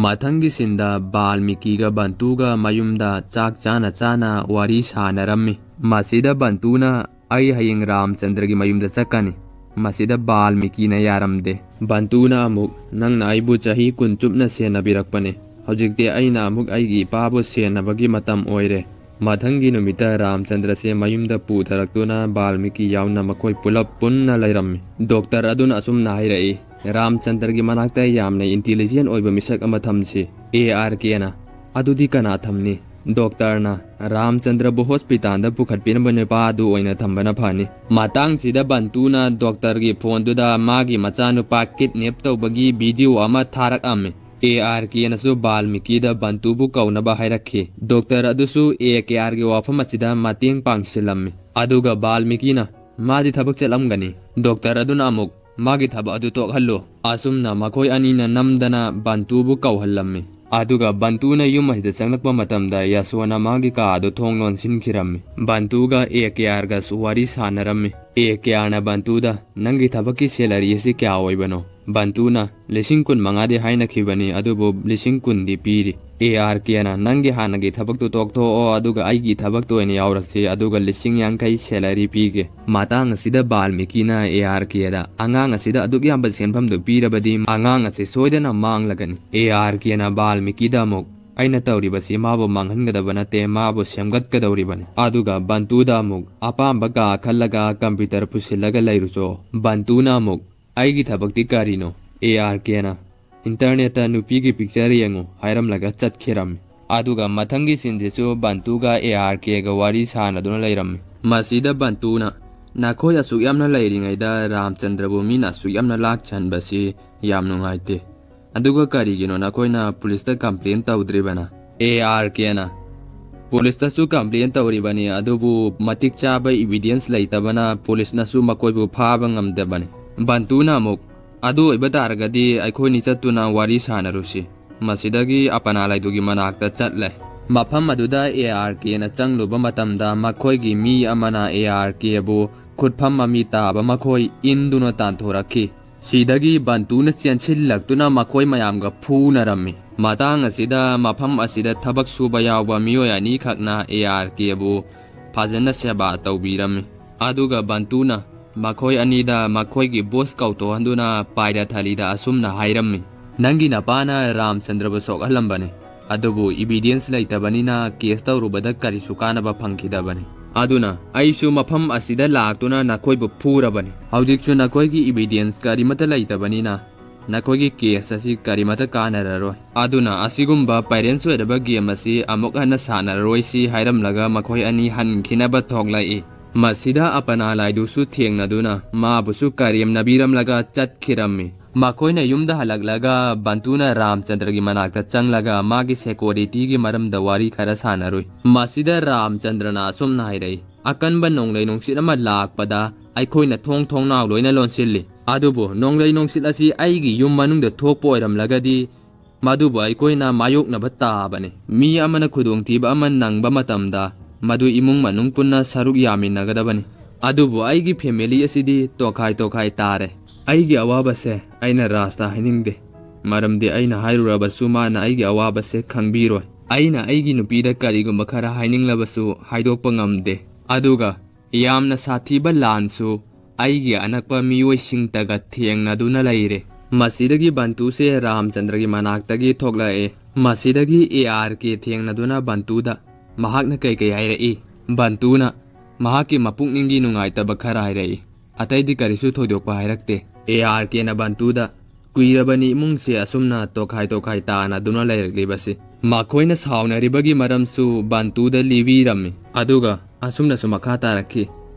ꯃꯊꯪꯒꯤ ꯁꯤꯟꯗ ꯕꯥꯜꯃꯤꯀꯤꯒ ꯕꯟꯇꯨꯒ ꯃꯌꯨꯝꯗ ꯆꯥꯛ ꯆꯥꯅ ꯋꯥꯔꯤ ꯁꯥꯟꯅꯔꯝꯃꯤ꯫ ꯃꯁꯤꯗ ꯕꯟꯇꯨꯅ ꯑꯩ ꯍꯌꯦꯡ ꯔꯥꯝꯆꯟꯗ꯭ꯔꯒꯤ ꯃꯌꯨꯝꯗ ꯆꯠꯀꯅꯤ, ꯃꯁꯤꯗ ꯕꯥꯜꯃꯤꯀꯤꯅ ꯌꯥꯔꯝꯗꯦ꯫ ꯕꯟꯇꯨꯅ ꯑꯃꯨꯛ ꯅꯪꯅ ꯑꯩꯕꯨ ꯆꯍꯤ 10 ꯆꯨꯞꯅ ꯁꯦꯟꯅꯕꯤꯔꯛꯄꯅꯤ, ꯍꯧꯖꯤꯛꯇꯤ ꯑꯩꯅ ꯑꯃꯨꯛ ꯑꯩꯒꯤ ꯏꯄꯥꯕꯨ ꯁꯦꯟꯅꯕꯒꯤ ꯃꯇꯝ ꯑꯣꯏꯔꯦ꯫ ꯃꯊꯪꯒꯤ ꯅꯨꯃꯤꯠꯇ ꯔꯥꯝꯆꯟꯗ꯭ꯔꯁꯦ ꯃꯌꯨꯝꯗ ꯄꯨꯊꯔꯛꯇꯨꯅ ꯕꯥꯜꯃꯤꯀꯤ ꯌꯥꯎꯅ ꯃꯈꯣꯏ ꯄꯨꯂꯞ ꯄꯨꯟꯅ ꯂꯩꯔꯝꯃꯤ꯫ ꯗꯣꯛꯇꯔ ꯑꯗꯨꯅ ꯑꯁꯨꯝꯅ ꯍꯥꯏꯔꯛꯏ, ꯔꯥꯝꯆꯟꯗ꯭ꯔꯒꯤ ꯃꯅꯥꯛꯇ ꯌꯥꯝꯅ ꯏꯟꯇꯤꯂꯤꯖꯦꯟ ꯑꯣꯏꯕ ꯃꯤꯁꯛ ꯑꯃ ꯊꯝꯁꯤ꯫ ARKꯅ ꯑꯗꯨꯗꯤ ꯀꯅꯥ ꯊꯝꯅꯤ? ꯗꯣꯛꯇꯔꯅ ꯔꯥꯝꯆꯟꯗ꯭ꯔꯕꯨ ꯍꯣꯁꯄꯤꯇꯥꯜꯗ ꯄꯨꯈꯠꯄꯤꯔꯝꯕ ꯅꯨꯄꯥ ꯑꯗꯨ ꯑꯣꯏꯅ ꯊꯝꯕꯅ ꯐꯅꯤ꯫ ꯃꯇꯥꯡꯁꯤꯗ ꯕꯟꯇꯨꯅ ꯗꯣꯛꯇꯔꯒꯤ ꯐꯣꯟꯗꯨꯗ ꯃꯥꯒꯤ ꯃꯆꯥꯅꯨꯄꯥ ꯀꯤꯗꯅꯦꯞ ꯇꯧꯕꯒꯤ ꯚꯤꯗꯤꯑꯣ ꯑꯃ ꯊꯥꯔꯛꯑꯝꯃꯤ꯫ ARKꯅꯁꯨ ꯕꯥꯜꯃꯤꯀꯤꯗ ꯕꯟꯇꯨꯕꯨ ꯀꯧꯅꯕ ꯍꯥꯏꯔꯛꯈꯤ꯫ ꯗꯣꯛꯇꯔ ꯑꯗꯨꯁꯨ AKRꯒꯤ ꯋꯥꯐꯝ ꯑꯁꯤꯗ ꯃꯇꯦꯡ ꯄꯥꯡꯁꯤꯜꯂꯝꯃꯤ꯫ ꯑꯗꯨꯒ ꯕꯥꯜꯃꯤꯀꯤꯅ ꯃꯥꯗꯤ ꯊꯕꯛ ꯆꯠꯂꯝꯒꯅꯤ, ꯗꯣꯛꯇꯔ ꯑꯗꯨꯅ ꯑꯃꯨꯛ ꯃꯥꯒꯤ ꯊꯕꯛ ꯑꯗꯨ ꯇꯣꯛꯍꯜꯂꯨ, ꯑꯁꯨꯝꯅ ꯃꯈꯣꯏ ꯑꯅꯤꯅ ꯅꯝꯗꯅ ꯕꯟꯇꯨꯕꯨ ꯀꯧꯍꯜꯂꯝꯃꯤ꯫ ꯑꯗꯨꯒ ꯕꯟꯇꯨꯅ ꯌꯨꯝ ꯑꯁꯤꯗ ꯆꯪꯂꯛꯄ ꯃꯇꯝꯗ ꯌꯥꯁꯣꯅ ꯃꯥꯒꯤ ꯀꯥ ꯑꯗꯨ ꯊꯣꯡ ꯂꯣꯟꯁꯤꯟꯈꯤꯔꯝꯃꯤ꯫ ꯕꯟꯇꯨꯒ AKRꯒꯁꯨ ꯋꯥꯔꯤ ꯁꯥꯟꯅꯔꯝꯃꯤ꯫ AKRꯅ ꯕꯟꯇꯨꯗ ꯅꯪꯒꯤ ꯊꯕꯛꯀꯤ ꯁꯦꯂꯔꯤ ꯑꯁꯤ ꯀꯌꯥ ꯑꯣꯏꯕꯅꯣ? ꯕꯟꯇꯨꯅ 15,000 ꯍꯥꯏꯅꯈꯤꯕꯅꯤ, ꯑꯗꯨꯕꯨ 10,000 ꯄꯤꯔꯤ꯫ ARKꯅ ꯅꯪꯒꯤ ꯍꯥꯟꯅꯒꯤ ꯊꯕꯛꯇꯨ ꯇꯣꯛꯊꯣꯛꯑꯣ ꯑꯗꯨꯒ ꯑꯩꯒꯤ ꯊꯕꯛꯇ ꯑꯣꯏꯅ ꯌꯥꯎꯔꯁꯤ, ꯑꯗꯨꯒ 50,000 ꯁꯦꯂꯔꯤ ꯄꯤꯒꯦ꯫ ꯃꯇꯥꯡ ꯑꯁꯤꯗ ꯕꯥꯜꯃꯤꯀꯤꯅ ARKꯗ ꯑꯉꯥꯡ ꯑꯁꯤꯗ ꯑꯗꯨꯛ ꯌꯥꯝꯕ ꯁꯦꯟꯐꯝꯗꯨ ꯄꯤꯔꯕꯗꯤ ꯑꯉꯥꯡ ꯑꯁꯤ ꯁꯣꯏꯗꯅ ꯃꯥꯡꯂꯒꯅꯤ꯫ ARKꯅ ꯕꯥꯜꯃꯤꯀꯤꯗ ꯑꯃꯨꯛ ꯑꯩꯅ ꯇꯧꯔꯤꯕꯁꯤ ꯃꯥꯕꯨ ꯃꯥꯡꯍꯟꯒꯗꯕ ꯅꯠꯇꯦ, ꯃꯥꯕꯨ ꯁꯦꯝꯒꯠꯀꯗꯧꯔꯤꯕꯅꯤ꯫ ꯑꯗꯨꯒ ꯕꯟꯇꯨꯗ ꯑꯃꯨꯛ ꯑꯄꯥꯝꯕ ꯀꯥ ꯈꯜꯂꯒ ꯀꯝꯄ꯭ꯌꯨꯇꯔ ꯄꯨꯁꯤꯜꯂꯒ ꯂꯩꯔꯨꯆꯣ꯫ ꯕꯟꯇꯨꯅ ꯑꯃꯨꯛ ꯑꯩꯒꯤ ꯊꯕꯛꯇꯤ ꯀꯔꯤꯅꯣ? ARKꯅ ꯏꯟꯇꯔꯅꯦꯠꯇ ꯅꯨꯄꯤꯒꯤ ꯄꯤꯛꯆꯔ ꯌꯦꯡꯉꯨ ꯍꯥꯏꯔꯝꯂꯒ ꯆꯠꯈꯤꯔꯝꯃꯤ꯫ ꯑꯗꯨꯒ ꯃꯊꯪꯒꯤ ꯁꯤꯟꯁꯤꯁꯨ ꯕꯟꯇꯨꯒ ARKꯒ ꯋꯥꯔꯤ ꯁꯥꯟꯅꯗꯨꯅ ꯂꯩꯔꯝꯃꯤ꯫ ꯃꯁꯤꯗ ꯕꯟꯇꯨꯅ ꯅꯈꯣꯏ ꯑꯁꯨꯛ ꯌꯥꯝꯅ ꯂꯩꯔꯤꯉꯩꯗ ꯔꯥꯝꯆꯟꯗ꯭ꯔꯕꯨ ꯃꯤꯅ ꯑꯁꯨꯛ ꯌꯥꯝꯅ ꯂꯥꯛꯆꯟꯕꯁꯤ ꯌꯥꯝ ꯅꯨꯡꯉꯥꯏꯇꯦ ꯑꯗꯨꯒ ꯀꯔꯤꯒꯤꯅꯣ ꯅꯈꯣꯏꯅ ꯄꯨꯂꯤꯁꯇ ꯀꯝꯄ꯭ꯂꯦꯟ ꯇꯧꯗ꯭ꯔꯤꯕꯅ ARKꯅ ꯄꯨꯂꯤꯁꯇꯁꯨ ꯀꯝꯄ꯭ꯂꯦꯟ ꯇꯧꯔꯤꯕꯅꯤ ꯑꯗꯨꯕꯨ ꯃꯇꯤꯛ ꯆꯥꯕ ꯏꯕꯤꯗꯦꯟꯁ ꯂꯩꯇꯕꯅ ꯄꯨꯂꯤꯁꯅꯁꯨ ꯃꯈꯣꯏꯕꯨ ꯐꯥꯕ ꯉꯝꯗꯕꯅꯤ ꯕꯟꯇꯨꯅ ꯑꯃꯨꯛ ꯑꯗꯨ ꯑꯣꯏꯕ ꯇꯥꯔꯒꯗꯤ ꯑꯩꯈꯣꯏꯅꯤ ꯆꯠꯇꯨꯅ ꯋꯥꯔꯤ ꯁꯥꯟꯅꯔꯨꯁꯤ ꯃꯁꯤꯗꯒꯤ ꯑꯄꯅꯥ ꯂꯥꯏꯗꯨꯒꯤ ꯃꯅꯥꯛꯇ ꯆꯠꯂꯦ ꯃꯐꯝ ꯑꯗꯨꯗ ARKꯅ ꯆꯪꯂꯨꯕ ꯃꯇꯝꯗ ꯃꯈꯣꯏꯒꯤ ꯃꯤ ꯑꯃꯅ ARKꯕꯨ ꯈꯨꯠꯐꯝ ꯃꯃꯤ ꯇꯥꯕ ꯃꯈꯣꯏ ꯏꯟꯗꯨꯅ ꯇꯥꯟꯊꯣꯔꯛꯈꯤ ꯁꯤꯗꯒꯤ ꯕꯟꯇꯨꯅ ꯆꯦꯟꯁꯤꯜꯂꯛꯇꯨꯅ ꯃꯈꯣꯏ ꯃꯌꯥꯝꯒ ꯐꯨꯅꯔꯝꯃꯤ ꯃꯇꯥꯡ ꯑꯁꯤꯗ ꯃꯐꯝ ꯑꯁꯤꯗ ꯊꯕꯛ ꯁꯨꯕ ꯌꯥꯎꯕ ꯃꯤꯑꯣꯏ ꯑꯅꯤꯈꯛꯅ ARKꯕꯨ ꯐꯖꯅ ꯁꯦꯕꯥ ꯇꯧꯕꯤꯔꯝꯃꯤ ꯑꯗꯨꯒ ꯕꯟꯇꯨꯅ ꯃꯈꯣꯏ ꯑꯅꯤꯗ ꯃꯈꯣꯏꯒꯤ ꯕꯣꯁ ꯀꯧꯊꯣꯛꯍꯟꯗꯨꯅ ꯄꯥꯏꯔꯊꯂꯤꯗ ꯑꯁꯨꯝꯅ ꯍꯥꯏꯔꯝꯃꯤ ꯅꯪꯒꯤ ꯅꯄꯥꯅ ꯔꯥꯝꯆꯟꯗ꯭ꯔꯕꯨ ꯁꯣꯛꯍꯜꯂꯝꯕꯅꯤ ꯑꯗꯨꯕꯨ ꯏꯕꯤꯗꯦꯟꯁ ꯂꯩꯇꯕꯅꯤꯅ ꯀꯦꯁ ꯇꯧꯔꯨꯕꯗ ꯀꯔꯤꯁꯨ ꯀꯥꯟꯅꯕ ꯐꯪꯈꯤꯗꯕꯅꯤ ꯑꯗꯨꯅ ꯑꯩꯁꯨ ꯃꯐꯝ ꯑꯁꯤꯗ ꯂꯥꯛꯇꯨꯅ ꯅꯈꯣꯏꯕꯨ ꯐꯨꯔꯕꯅꯤ ꯍꯧꯖꯤꯛꯁꯨ ꯅꯈꯣꯏꯒꯤ ꯏꯕꯤꯗꯦꯟꯁ ꯀꯔꯤꯃꯠꯇ ꯂꯩꯇꯕꯅꯤꯅ ꯅꯈꯣꯏꯒꯤ ꯀꯦꯁ ꯑꯁꯤ ꯀꯔꯤꯃꯠꯇ ꯀꯥꯟꯅꯔꯔꯣꯏ ꯑꯗꯨꯅ ꯑꯁꯤꯒꯨꯝꯕ ꯄꯦꯔꯦꯟꯁ ꯑꯣꯏꯔꯕ ꯒꯦꯝ ꯑꯁꯤ ꯑꯃꯨꯛ ꯍꯟꯅ ꯁꯥꯟꯅꯔꯔꯣꯏꯁꯤ ꯍꯥꯏꯔꯝꯂꯒ ꯃꯈꯣꯏ ꯑꯅꯤ ꯍꯟꯈꯤꯅꯕ ꯊꯣꯛꯂꯛꯏ ꯃꯁꯤꯗ ꯑꯄꯅꯥ ꯂꯥꯏꯗꯨꯁꯨ ꯊꯦꯡꯅꯗꯨꯅ ꯃꯥꯕꯨꯁꯨ ꯀꯔꯦꯝꯅꯕꯤꯔꯝꯂꯒ ꯆꯠꯈꯤꯔꯝꯃꯤ ꯃꯈꯣꯏꯅ ꯌꯨꯝꯗ ꯍꯜꯂꯛꯂꯒ ꯕꯟꯇꯨꯅ ꯔꯥꯝꯆꯟꯗ꯭ꯔꯒꯤ ꯃꯅꯥꯛꯇ ꯆꯪꯂꯒ ꯃꯥꯒꯤ ꯁꯦꯀꯣꯔꯤꯇꯤꯒꯤ ꯃꯔꯝꯗ ꯋꯥꯔꯤ ꯈꯔ ꯁꯥꯟꯅꯔꯨꯏ ꯃꯁꯤꯗ ꯔꯥꯝꯆꯟꯗ꯭ꯔꯅ ꯑꯁꯨꯝꯅ ꯍꯥꯏꯔꯛꯏ ꯑꯀꯟꯕ ꯅꯣꯡꯂꯩ ꯅꯨꯡꯁꯤꯠ ꯑꯃ ꯂꯥꯛꯄꯗ ꯑꯩꯈꯣꯏꯅ ꯊꯣꯡ ꯊꯣꯡꯅꯥꯎ ꯂꯣꯏꯅ ꯂꯣꯟꯁꯤꯜꯂꯤ ꯑꯗꯨꯕꯨ ꯅꯣꯡꯂꯩ ꯅꯨꯡꯁꯤꯠ ꯑꯁꯤ ꯑꯩꯒꯤ ꯌꯨꯝ ꯃꯅꯨꯡꯗ ꯊꯣꯛꯄ ꯑꯣꯏꯔꯝꯂꯒꯗꯤ ꯃꯗꯨꯕꯨ ꯑꯩꯈꯣꯏꯅ ꯃꯥꯌꯣꯛꯅꯕ ꯇꯥꯕꯅꯤ ꯃꯤ ꯑꯃꯅ ꯈꯨꯗꯣꯡꯊꯤꯕ ꯑꯃ ꯅꯪꯕ ꯃꯇꯝꯗ ꯃꯗꯨ ꯏꯃꯨꯡ ꯃꯅꯨꯡ ꯄꯨꯟꯅ ꯁꯔꯨꯛ ꯌꯥꯃꯤꯟꯅꯒꯗꯕꯅꯤ ꯑꯗꯨꯕꯨ ꯑꯩꯒꯤ ꯐꯦꯃꯤꯂꯤ ꯑꯁꯤꯗꯤ ꯇꯣꯈꯥꯏ ꯇꯣꯈꯥꯏ ꯇꯥꯔꯦ ꯑꯩꯒꯤ ꯑꯋꯥꯕꯁꯦ ꯑꯩꯅ ꯔꯥꯖꯇ ꯍꯥꯏꯅꯤꯡꯗꯦ ꯃꯔꯝꯗꯤ ꯑꯩꯅ ꯍꯥꯏꯔꯨꯔꯕꯁꯨ ꯃꯥꯅ ꯑꯩꯒꯤ ꯑꯋꯥꯕꯁꯦ ꯈꯪꯕꯤꯔꯣꯏ ꯑꯩꯅ ꯑꯩꯒꯤ ꯅꯨꯄꯤꯗ ꯀꯔꯤꯒꯨꯝꯕ ꯈꯔ ꯍꯥꯏꯅꯤꯡꯂꯕꯁꯨ ꯍꯥꯏꯗꯣꯛꯄ ꯉꯝꯗꯦ ꯑꯗꯨꯒ ꯌꯥꯝꯅ ꯁꯥꯊꯤꯕ ꯂꯥꯟꯁꯨ ꯑꯩꯒꯤ ꯑꯅꯛꯄ ꯃꯤꯑꯣꯏꯁꯤꯡꯇꯒ ꯊꯦꯡꯅꯗꯨꯅ ꯂꯩꯔꯦ ꯃꯁꯤꯗꯒꯤ ꯕꯟꯇꯨꯁꯦ ꯔꯥꯝꯆꯟꯗ꯭ꯔꯒꯤ ꯃꯅꯥꯛꯇꯒꯤ ꯊꯣꯛꯂꯛꯑꯦ ꯃꯁꯤꯗꯒꯤ ARK ꯊꯦꯡꯅꯗꯨꯅ ꯕꯟꯇꯨꯗ ꯃꯍꯥꯛꯅ ꯀꯩꯀꯩ ꯍꯥꯏꯔꯛꯏ ꯕꯟꯇꯨꯅ ꯃꯍꯥꯛꯀꯤ ꯃꯄꯨꯛꯅꯤꯡꯒꯤ ꯅꯨꯡꯉꯥꯏꯇꯕ ꯈꯔ ꯍꯥꯏꯔꯛꯏ ꯑꯇꯩꯗꯤ ꯀꯔꯤꯁꯨ ꯊꯣꯏꯗꯣꯛꯄ ꯍꯥꯏꯔꯛꯇꯦ ARKꯅ ꯕꯟꯇꯨꯗ ꯀꯨꯏꯔꯕꯅꯤ ꯏꯃꯨꯡꯁꯦ ꯑꯁꯨꯝꯅ ꯇꯣꯈꯥꯏ ꯇꯣꯈꯥꯏ ꯇꯥꯅꯗꯨꯅ ꯂꯩꯔꯛꯂꯤꯕꯁꯤ ꯃꯈꯣꯏꯅ ꯁꯥꯎꯅꯔꯤꯕꯒꯤ ꯃꯔꯝꯁꯨ ꯕꯟꯇꯨꯗ ꯂꯤꯕꯤꯔꯝꯃꯤ ꯑꯗꯨꯒ ꯑꯁꯨꯝꯅꯁꯨ ꯃꯈꯥ ꯇꯥꯔꯛꯈꯤ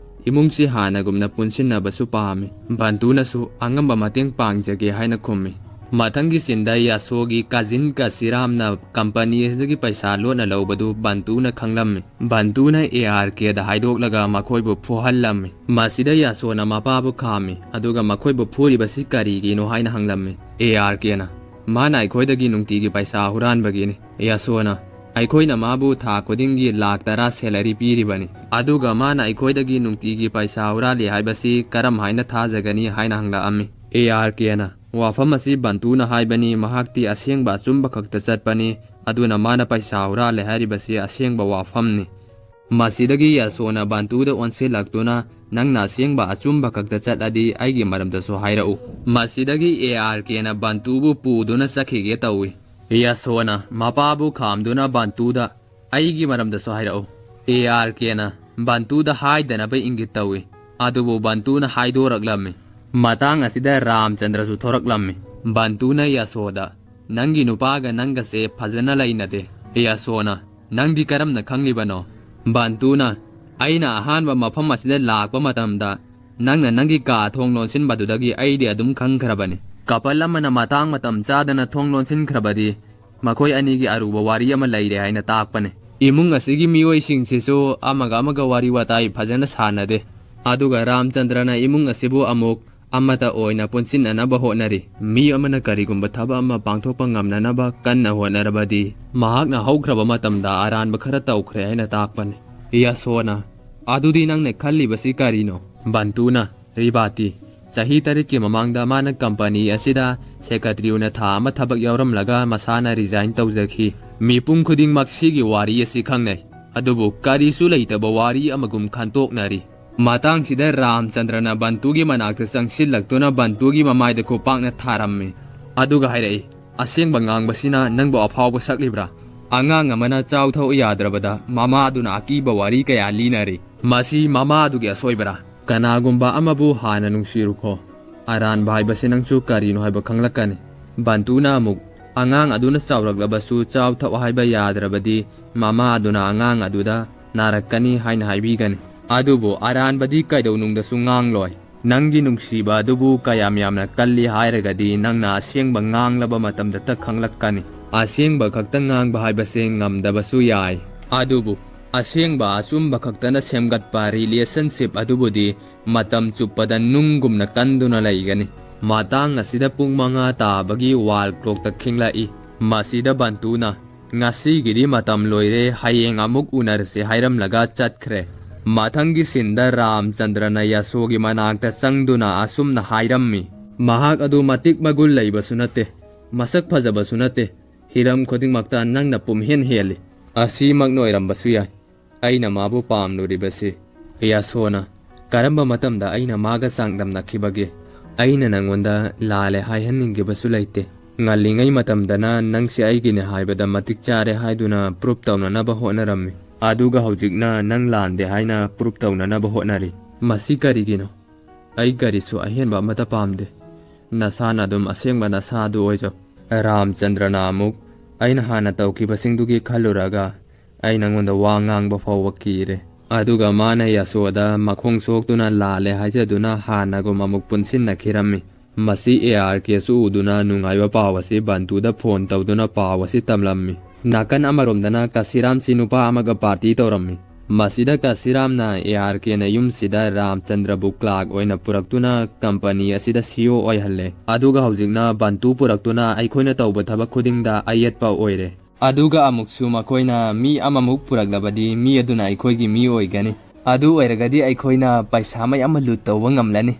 ꯏꯃꯨꯡꯁꯤ ꯍꯥꯟꯅꯒꯨꯝꯅ ꯄꯨꯟꯁꯤꯟꯅꯕꯁꯨ ꯄꯥꯝꯃꯤ ꯕꯟꯇꯨꯅꯁꯨ ꯑꯉꯝꯕ ꯃꯇꯦꯡ ꯄꯥꯡꯖꯒꯦ ꯍꯥꯏꯅ ꯈꯨꯝꯃꯤ ꯃꯊꯪꯒꯤ ꯁꯤꯟꯗ ꯌꯥꯁꯣꯒꯤ ꯀꯥꯖꯤꯟ ꯀꯁꯤꯔꯥꯝꯅ ꯀꯝꯄꯅꯤ ꯑꯁꯤꯗꯒꯤ ꯄꯩꯁꯥ ꯂꯣꯠꯅ ꯂꯧꯕꯗꯨ ꯕꯟꯇꯨꯅ ꯈꯪꯂꯝꯃꯤ ꯕꯟꯇꯨꯅ ARKꯗ ꯍꯥꯏꯗꯣꯛꯂꯒ ꯃꯈꯣꯏꯕꯨ ꯐꯨꯍꯜꯂꯝꯃꯤ ꯃꯁꯤꯗ ꯌꯥꯁꯣꯅ ꯃꯄꯥꯕꯨ ꯈꯥꯝꯃꯤ ꯑꯗꯨꯒ ꯃꯈꯣꯏꯕꯨ ꯐꯨꯔꯤꯕꯁꯤ ꯀꯔꯤꯒꯤꯅꯣ ꯍꯥꯏꯅ ꯍꯪꯂꯝꯃꯤ ARKꯅ ꯃꯥꯅ ꯑꯩꯈꯣꯏꯗꯒꯤ ꯅꯨꯡꯇꯤꯒꯤ ꯄꯩꯁꯥ ꯍꯨꯔꯥꯟꯕꯒꯤꯅꯤ ꯌꯥꯁꯣꯅ ꯑꯩꯈꯣꯏꯅ ꯃꯥꯕु ꯊꯥ ꯈꯨꯗꯤꯡꯒꯤ ꯂꯥꯛ 10 ꯁꯦꯂꯔꯤ ꯄꯤꯔꯤꯕꯅꯤ ꯑꯗꯨꯒ ꯃꯥꯅ ꯑꯩꯈꯣꯏꯗꯒꯤ ꯅꯨꯡꯇꯤꯒꯤ ꯄꯩꯁꯥ ꯍꯨꯔꯥꯜꯂꯤ ꯍꯥꯏꯕꯁꯤ ꯀꯔꯝ ꯍꯥꯏꯅ ꯊꯥꯖꯒꯅꯤ ꯍꯥꯏꯅ ꯍꯪꯂꯛꯑꯝꯃꯤ ARKꯅ ꯋꯥꯐꯝ ꯑꯁꯤ ꯕꯟꯇꯨꯅ ꯍꯥꯏꯕꯅꯤ ꯃꯍꯥꯛꯇꯤ ꯑꯁꯦꯡꯕ ꯑꯆꯨꯝꯕ ꯈꯛꯇ ꯆꯠꯄꯅꯤ ꯑꯗꯨꯅ ꯃꯥꯅ ꯄꯩꯁꯥ ꯍꯨꯔꯥꯜꯂꯦ ꯍꯥꯏꯔꯤꯕꯁꯤ ꯑꯁꯦꯡꯕ ꯋꯥꯐꯝꯅꯤ ꯃꯁꯤꯗꯒꯤ ꯌꯥꯁꯣꯅ ꯕꯟꯇꯨꯗ ꯑꯣꯟꯁꯤꯜꯂꯛꯇꯨꯅ ꯅꯪꯅ ꯑꯁꯦꯡꯕ ꯑꯆꯨꯝꯕ ꯈꯛꯇ ꯆꯠꯂꯗꯤ ꯑꯩꯒꯤ ꯃꯔꯝꯗꯁꯨ ꯍꯥꯏꯔꯛꯎ ꯃꯁꯤꯗꯒꯤ ARKꯅ ꯕꯟꯇꯨꯕꯨ ꯄꯨꯗꯨꯅ ꯆꯠꯈꯤꯒꯦ ꯇꯧꯏ ꯌꯥꯁꯣꯅ ꯃꯄꯥꯕꯨ ꯈꯥꯝꯗꯨꯅ ꯕꯟꯇꯨꯗ ꯑꯩꯒꯤ ꯃꯔꯝꯗꯁꯨ ꯍꯥꯏꯔꯛꯎ ARKꯅ ꯕꯟꯇꯨꯗ ꯍꯥꯏꯗꯅꯕ ꯏꯪꯒꯤꯠ ꯇꯧꯏ ꯑꯗꯨꯕꯨ ꯕꯟꯇꯨꯅ ꯍꯥꯏꯗꯣꯔꯛꯂꯝꯃꯤ ꯃꯇꯥꯡ ꯑꯁꯤꯗ ꯔꯥꯝꯆꯟꯗ꯭ꯔꯁꯨ ꯊꯣꯔꯛꯂꯝꯃꯤ ꯕꯟꯇꯨꯅ ꯌꯥꯁꯣꯗ ꯅꯪꯒꯤ ꯅꯨꯄꯥꯒ ꯅꯪꯒꯁꯦ ꯐꯖꯅ ꯂꯩꯅꯗꯦ ꯌꯥꯁꯣꯅ ꯅꯪꯗꯤ ꯀꯔꯝꯅ ꯈꯪꯂꯤꯕꯅꯣ ꯕꯟꯇꯨꯅ ꯑꯩꯅ ꯑꯍꯥꯟꯕ ꯃꯐꯝ ꯑꯁꯤꯗ ꯂꯥꯛꯄ ꯃꯇꯝꯗ ꯅꯪꯅ ꯅꯪꯒꯤ ꯀꯥ ꯊꯣꯡ ꯂꯣꯟꯁꯤꯟꯕꯗꯨꯗꯒꯤ ꯑꯩꯗꯤ ꯑꯗꯨꯝ ꯈꯪꯈ꯭ꯔꯕꯅꯤ ꯀꯄꯜ ꯑꯃꯅ ꯃꯇꯥꯡ ꯃꯇꯝ ꯆꯥꯗꯅ ꯊꯣꯡ ꯂꯣꯟꯁꯤꯟꯈ꯭ꯔꯕꯗꯤ ꯃꯈꯣꯏ ꯑꯅꯤꯒꯤ ꯑꯔꯨꯕ ꯋꯥꯔꯤ ꯑꯃ ꯂꯩꯔꯦ ꯍꯥꯏꯅ ꯇꯥꯛꯄꯅꯤ ꯏꯃꯨꯡ ꯑꯁꯤꯒꯤ ꯃꯤꯑꯣꯏꯁꯤꯡꯁꯤꯁꯨ ꯑꯃꯒ ꯋꯥꯔꯤ ꯋꯥꯇꯥꯏ ꯐꯖꯅ ꯁꯥꯟꯅꯗꯦ ꯑꯗꯨꯒ ꯔꯥꯝꯆꯟꯗ꯭ꯔꯅ ꯏꯃꯨꯡ ꯑꯁꯤꯕꯨ ꯑꯃꯨꯛ ꯑꯃꯠꯇ ꯑꯣꯏꯅ ꯄꯨꯟꯁꯤꯟꯅꯅꯕ ꯍꯣꯠꯅꯔꯤ ꯃꯤ ꯑꯃꯅ ꯀꯔꯤꯒꯨꯝꯕ ꯊꯕꯛ ꯑꯃ ꯄꯥꯡꯊꯣꯛꯄ ꯉꯝꯅꯅꯕ ꯀꯟꯅ ꯍꯣꯠꯅꯔꯕꯗꯤ ꯃꯍꯥꯛꯅ ꯍꯧꯈ꯭ꯔꯕ ꯃꯇꯝꯗ ꯑꯔꯥꯟꯕ ꯈꯔ ꯇꯧꯈ꯭ꯔꯦ ꯍꯥꯏꯅ ꯇꯥꯛꯄꯅꯤ ꯌꯥꯁꯣꯅ ꯑꯗꯨꯗꯤ ꯅꯪꯅ ꯈꯜꯂꯤꯕꯁꯤ ꯀꯔꯤꯅꯣ ꯕꯟꯇꯨꯅ ꯔꯤꯕꯥꯇꯤ ꯆꯍꯤ 3ꯀꯤ ꯃꯃꯥꯡꯗ ꯃꯥꯅ ꯀꯝꯄꯅꯤ ꯑꯁꯤꯗ ꯁꯦꯀ꯭ꯔꯦꯇꯔꯤꯅ ꯊꯥ ꯑꯃ ꯊꯕꯛ ꯌꯥꯎꯔꯝꯂꯒ ꯃꯁꯥꯅ ꯔꯤꯖꯥꯏꯟ ꯇꯧꯖꯈꯤ ꯃꯤꯄꯨꯝ ꯈꯨꯗꯤꯡꯃꯛ ꯁꯤꯒꯤ ꯋꯥꯔꯤ ꯑꯁꯤ ꯈꯪꯅꯩ ꯑꯗꯨꯕꯨ ꯀꯔꯤꯁꯨ ꯂꯩꯇꯕ ꯋꯥꯔꯤ ꯑꯃꯒꯨꯝ ꯈꯟꯇꯣꯛꯅꯔꯤ ꯃꯇꯥꯡꯁꯤꯗ ꯔꯥꯝꯆꯟꯗ꯭ꯔꯅ ꯕꯟꯇꯨꯒꯤ ꯃꯅꯥꯛꯇ ꯆꯪꯁꯤꯜꯂꯛꯇꯨꯅ ꯕꯟꯇꯨꯒꯤ ꯃꯃꯥꯏꯗ ꯈꯨꯄꯥꯛꯅ ꯊꯥꯔꯝꯃꯤ ꯑꯗꯨꯒ ꯍꯥꯏꯔꯛꯏ ꯑꯁꯦꯡꯕ ꯉꯥꯡꯕꯁꯤꯅ ꯅꯪꯕꯨ ꯑꯐꯥꯎꯕ ꯁꯛꯂꯤꯕ꯭ꯔꯥ ꯑꯉꯥꯡ ꯑꯃꯅ ꯆꯥꯎꯊꯣꯛ ꯌꯥꯗ꯭ꯔꯕꯗ ꯃꯃꯥꯗꯨꯅ ꯑꯀꯤꯕ ꯋꯥꯔꯤ ꯀꯌꯥ ꯂꯤꯅꯔꯤ ꯃꯁꯤ ꯃꯃꯥꯗꯨꯒꯤ ꯑꯁꯣꯏꯕꯔꯥ ꯀꯅꯥꯒꯨꯝꯕ ꯑꯃꯕꯨ ꯍꯥꯟꯅ ꯅꯨꯡꯁꯤꯔꯨꯈꯣ ꯑꯔꯥꯟꯕ ꯍꯥꯏꯕꯁꯤ ꯅꯪꯁꯨ ꯀꯔꯤꯅꯣ ꯍꯥꯏꯕ ꯈꯪꯂꯛꯀꯅꯤ ꯕꯟꯇꯨꯅ ꯑꯃꯨꯛ ꯑꯉꯥꯡ ꯑꯗꯨꯅ ꯆꯥꯎꯔꯛꯂꯕꯁꯨ ꯆꯥꯎꯊꯣꯛ ꯍꯥꯏꯕ ꯌꯥꯗ꯭ꯔꯕꯗꯤ ꯃꯃꯥꯗꯨꯅ ꯑꯉꯥꯡ ꯑꯗꯨꯗ ꯅꯥꯔꯛꯀꯅꯤ ꯍꯥꯏꯅ ꯍꯥꯏꯕꯤꯒꯅꯤ ꯑꯗꯨꯕꯨ ꯑꯔꯥꯟꯕꯗꯤ ꯀꯩꯗꯧꯅꯨꯡꯗꯁꯨ ꯉꯥꯡꯂꯣꯏ ꯅꯪꯒꯤ ꯅꯨꯡꯁꯤꯕ ꯑꯗꯨꯕꯨ ꯀꯌꯥꯝ ꯌꯥꯝꯅ ꯀꯜꯂꯤ ꯍꯥꯏꯔꯒꯗꯤ ꯅꯪꯅ ꯑꯁꯦꯡꯕ ꯉꯥꯡꯂꯕ ꯃꯇꯝꯗꯇ ꯈꯪꯂꯛꯀꯅꯤ ꯑꯁꯦꯡꯕ ꯈꯛꯇ ꯉꯥꯡꯕ ꯍꯥꯏꯕꯁꯦ ꯉꯝꯗꯕꯁꯨ ꯌꯥꯏ ꯑꯗꯨꯕꯨ ꯑꯁꯦꯡꯕ ꯑꯆꯨꯝꯕ ꯈꯛꯇꯅ ꯁꯦꯝꯒꯠꯄ ꯔꯤꯂꯦꯁꯟꯁꯤꯞ ꯑꯗꯨꯕꯨꯗꯤ ꯃꯇꯝ ꯆꯨꯞꯄꯗ ꯅꯨꯡꯒꯨꯝꯅ ꯀꯟꯗꯨꯅ ꯂꯩꯒꯅꯤ ꯃꯇꯥꯡ ꯑꯁꯤꯗ ꯄꯨꯡ 5 ꯇꯥꯕꯒꯤ ꯋꯥꯜ ꯀ꯭ꯂꯣꯛꯇ ꯈꯤꯡꯂꯛꯏ ꯃꯁꯤꯗ ꯕꯟꯇꯨꯅ ꯉꯁꯤꯒꯤꯗꯤ ꯃꯇꯝ ꯂꯣꯏꯔꯦ ꯍꯌꯦꯡ ꯑꯃꯨꯛ ꯎꯅꯔꯁꯦ ꯍꯥꯏꯔꯝꯂꯒ ꯆꯠꯈ꯭ꯔꯦ ꯃꯊꯪꯒꯤ ꯁꯤꯟꯗ ꯔꯥꯝꯆꯟꯗ꯭ꯔꯅ ꯌꯥꯁꯣꯒꯤ ꯃꯅꯥꯛꯇ ꯆꯪꯗꯨꯅ ꯑꯁꯨꯝꯅ ꯍꯥꯏꯔꯝꯃꯤ ꯃꯍꯥꯛ ꯑꯗꯨ ꯃꯇꯤꯛ ꯃꯒꯨꯟ ꯂꯩꯕꯁꯨ ꯅꯠꯇꯦ ꯃꯁꯛ ꯐꯖꯕꯁꯨ ꯅꯠꯇꯦ ꯍꯤꯔꯝ ꯈꯨꯗꯤꯡꯃꯛꯇ ꯅꯪꯅ ꯄꯨꯝꯍꯦꯟ ꯍꯦꯜꯂꯤ ꯑꯁꯤꯃꯛꯅ ꯑꯣꯏꯔꯝꯕꯁꯨ ꯌꯥꯏ ꯑꯩꯅ ꯃꯥꯕꯨ ꯄꯥꯝꯂꯨꯔꯤꯕꯁꯤ ꯌꯥꯁꯣꯅ ꯀꯔꯝꯕ ꯃꯇꯝꯗ ꯑꯩꯅ ꯃꯥꯒ ꯆꯥꯡꯗꯝꯅꯈꯤꯕꯒꯦ ꯑꯩꯅ ꯅꯪꯉꯣꯟꯗ ꯂꯥꯜꯂꯦ ꯍꯥꯏꯍꯟꯅꯤꯡꯈꯤꯕꯁꯨ ꯂꯩꯇꯦ ꯉꯜꯂꯤꯉꯩ ꯃꯇꯝꯗꯅ ꯅꯪꯁꯤ ꯑꯩꯒꯤꯅꯦ ꯍꯥꯏꯕꯗ ꯃꯇꯤꯛ ꯆꯥꯔꯦ ꯍꯥꯏꯗꯨꯅ ꯄ꯭ꯔꯨꯞ ꯇꯧꯅꯅꯕ ꯍꯣꯠꯅꯔꯝꯃꯤ ꯑꯗꯨꯒ ꯍꯧꯖꯤꯛꯅ ꯅꯪ ꯂꯥꯟꯗꯦ ꯍꯥꯏꯅ ꯄ꯭ꯔꯨꯞ ꯇꯧꯅꯅꯕ ꯍꯣꯠꯅꯔꯤ ꯃꯁꯤ ꯀꯔꯤꯒꯤꯅꯣ ꯑꯩ ꯀꯔꯤꯁꯨ ꯑꯍꯦꯟꯕ ꯑꯃꯠꯇ ꯄꯥꯝꯗꯦ ꯅꯁꯥꯅ ꯑꯗꯨꯝ ꯑꯁꯦꯡꯕ ꯅꯁꯥ ꯑꯗꯨ ꯑꯣꯏꯖꯧ ꯔꯥꯝꯆꯟꯗ꯭ꯔꯅ ꯑꯃꯨꯛ ꯑꯩꯅ ꯍꯥꯟꯅ ꯇꯧꯈꯤꯕꯁꯤꯡꯗꯨꯒꯤ ꯈꯜꯂꯨꯔꯒ ꯑꯩ ꯅꯉꯣꯟꯗ ꯋꯥ ꯉꯥꯡꯕ ꯐꯥꯎꯕ ꯀꯤꯔꯦ ꯑꯗꯨꯒ ꯃꯥꯅ ꯌꯥꯁꯣꯗ ꯃꯈꯣꯡ ꯁꯣꯛꯇꯨꯅ ꯂꯥꯜꯂꯦ ꯍꯥꯏꯖꯗꯨꯅ ꯍꯥꯟꯅꯒꯨꯝ ꯑꯃꯨꯛ ꯄꯨꯟꯁꯤꯟꯅꯈꯤꯔꯝꯃꯤ ꯃꯁꯤ ARKꯁꯨ ꯎꯗꯨꯅ ꯅꯨꯡꯉꯥꯏꯕ ꯄꯥꯎ ꯑꯁꯤ ꯕꯟꯇꯨꯗ ꯐꯣꯟ ꯇꯧꯗꯨꯅ ꯄꯥꯎ ꯑꯁꯤ ꯇꯝꯂꯝꯃꯤ ꯅꯥꯀꯟ ꯑꯃꯔꯣꯝꯗꯅ ꯀꯁꯤꯔꯥꯝꯁꯤ ꯅꯨꯄꯥ ꯑꯃꯒ ꯄꯥꯔꯇꯤ ꯇꯧꯔꯝꯃꯤ ꯃꯁꯤꯗ ꯀꯁꯤꯔꯥꯝꯅ ARKꯅ ꯌꯨꯝꯁꯤꯗ ꯔꯥꯝꯆꯟꯗ꯭ꯔꯕꯨ ꯀ꯭ꯂꯥꯔꯛ ꯑꯣꯏꯅ ꯄꯨꯔꯛꯇꯨꯅ ꯀꯝꯄꯅꯤ ꯑꯁꯤꯗ CEO ꯑꯣꯏꯍꯜꯂꯦ ꯑꯗꯨꯒ ꯍꯧꯖꯤꯛꯅ ꯕꯟꯇꯨ ꯄꯨꯔꯛꯇꯨꯅ ꯑꯩꯈꯣꯏꯅ ꯇꯧꯕ ꯊꯕꯛ ꯈꯨꯗꯤꯡꯗ ꯑꯌꯦꯠꯄ ꯑꯣꯏꯔꯦ ꯑꯗꯨꯒ ꯑꯃꯨꯛꯁꯨ ꯃꯈꯣꯏꯅ ꯃꯤ ꯑꯃꯃꯨꯛ ꯄꯨꯔꯛꯂꯕꯗꯤ ꯃꯤ ꯑꯗꯨꯅ ꯑꯩꯈꯣꯏꯒꯤ ꯃꯤ ꯑꯣꯏꯒꯅꯤ ꯑꯗꯨ ꯑꯣꯏꯔꯒꯗꯤ ꯑꯩꯈꯣꯏꯅ ꯄꯩꯁꯥ ꯃꯌꯥꯝ ꯂꯨꯠ ꯇꯧꯕ ꯉꯝꯂꯅꯤ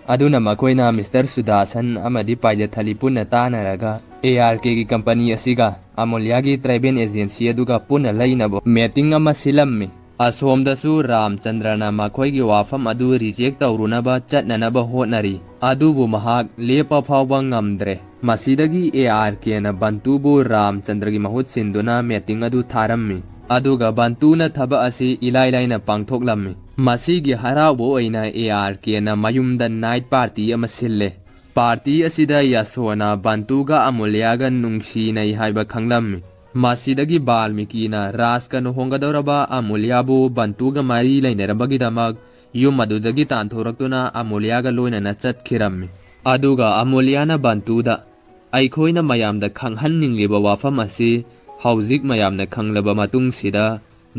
ꯑꯗꯨꯅ ꯃꯈꯣꯏꯅ ꯃꯤꯁꯇꯔ ꯁꯨꯗꯥꯁꯟ ꯑꯃꯗꯤ ꯄꯥꯏꯖꯊꯂꯤ ꯄꯨꯟꯅ ꯇꯥꯟꯅꯔꯒ ARKꯒꯤ ꯀꯝꯄꯅꯤ ꯑꯁꯤꯒ ꯑꯃꯨꯜꯌꯥꯒꯤ ꯇ꯭ꯔꯥꯏꯕꯦꯜ ꯑꯦꯖꯦꯟꯁꯤ ꯑꯗꯨꯒ ꯄꯨꯟꯅ ꯂꯩꯅꯕ ꯃꯤꯇꯤꯡ ꯑꯃ ꯁꯤꯜꯂꯝꯃꯤ ꯑꯁꯣꯝꯗꯁꯨ ꯔꯥꯝꯆꯟꯗ꯭ꯔꯅ ꯃꯈꯣꯏꯒꯤ ꯋꯥꯐꯝ ꯑꯗꯨ ꯔꯤꯖꯦꯛ ꯇꯧꯔꯨꯅꯕ ꯆꯠꯅꯅꯕ ꯍꯣꯠꯅꯔꯤ ꯑꯗꯨꯕꯨ ꯃꯍꯥꯛ ꯂꯦꯞꯄ ꯐꯥꯎꯕ ꯉꯝꯗ꯭ꯔꯦ ꯃꯁꯤꯗꯒꯤ ARKꯅ ꯕꯟꯇꯨꯕꯨ ꯔꯥꯝꯆꯟꯗ꯭ꯔꯒꯤ ꯃꯍꯨꯠ ꯁꯤꯟꯗꯨꯅ ꯃꯤꯇꯤꯡ ꯑꯗꯨ ꯊꯥꯔꯝꯃꯤ ꯑꯗꯨꯒ ꯕꯟꯇꯨꯅ ꯊꯕꯛ ꯑꯁꯤ ꯏꯂꯥꯏ ꯂꯥꯏꯅ ꯄꯥꯡꯊꯣꯛꯂꯝꯃꯤ ꯃꯁꯤꯒꯤ ꯍꯔꯥꯎꯕ ꯑꯣꯏꯅ ARKꯅ ꯃꯌꯨꯝꯗ ꯅꯥꯏꯠ ꯄꯥꯔꯇꯤ ꯑꯃ ꯁꯤꯜꯂꯦ ꯄꯥꯔꯇꯤ ꯑꯁꯤꯗ ꯌꯥꯁꯣꯅ ꯕꯟꯇꯨꯒ ꯑꯃꯨꯜꯌꯥꯒ ꯅꯨꯡꯁꯤꯅꯩ ꯍꯥꯏꯕ ꯈꯪꯂꯝꯃꯤ ꯃꯁꯤꯗꯒꯤ ꯕꯥꯜꯃꯤꯀꯤꯅ ꯔꯥꯖꯀ ꯂꯨꯍꯣꯡꯒꯗꯧꯔꯕ ꯑꯃꯨꯜꯌꯥꯕꯨ ꯕꯟꯇꯨꯒ ꯃꯔꯤ ꯂꯩꯅꯔꯕꯒꯤꯗꯃꯛ ꯌꯨꯝ ꯑꯗꯨꯗꯒꯤ ꯇꯥꯟꯊꯣꯔꯛꯇꯨꯅ ꯑꯃꯨꯜꯌꯥꯒ ꯂꯣꯏꯅꯅ ꯆꯠꯈꯤꯔꯝꯃꯤ ꯑꯗꯨꯒ ꯑꯃꯨꯜꯌꯥꯅ ꯕꯟꯇꯨꯗ ꯑꯩꯈꯣꯏꯅ ꯃꯌꯥꯝꯗ ꯈꯪꯍꯟꯅꯤꯡꯂꯤꯕ ꯋꯥꯐꯝ ꯑꯁꯤ ꯍꯧꯖꯤꯛ ꯃꯌꯥꯝꯅ ꯈꯪꯂꯕ ꯃꯇꯨꯡꯁꯤꯗ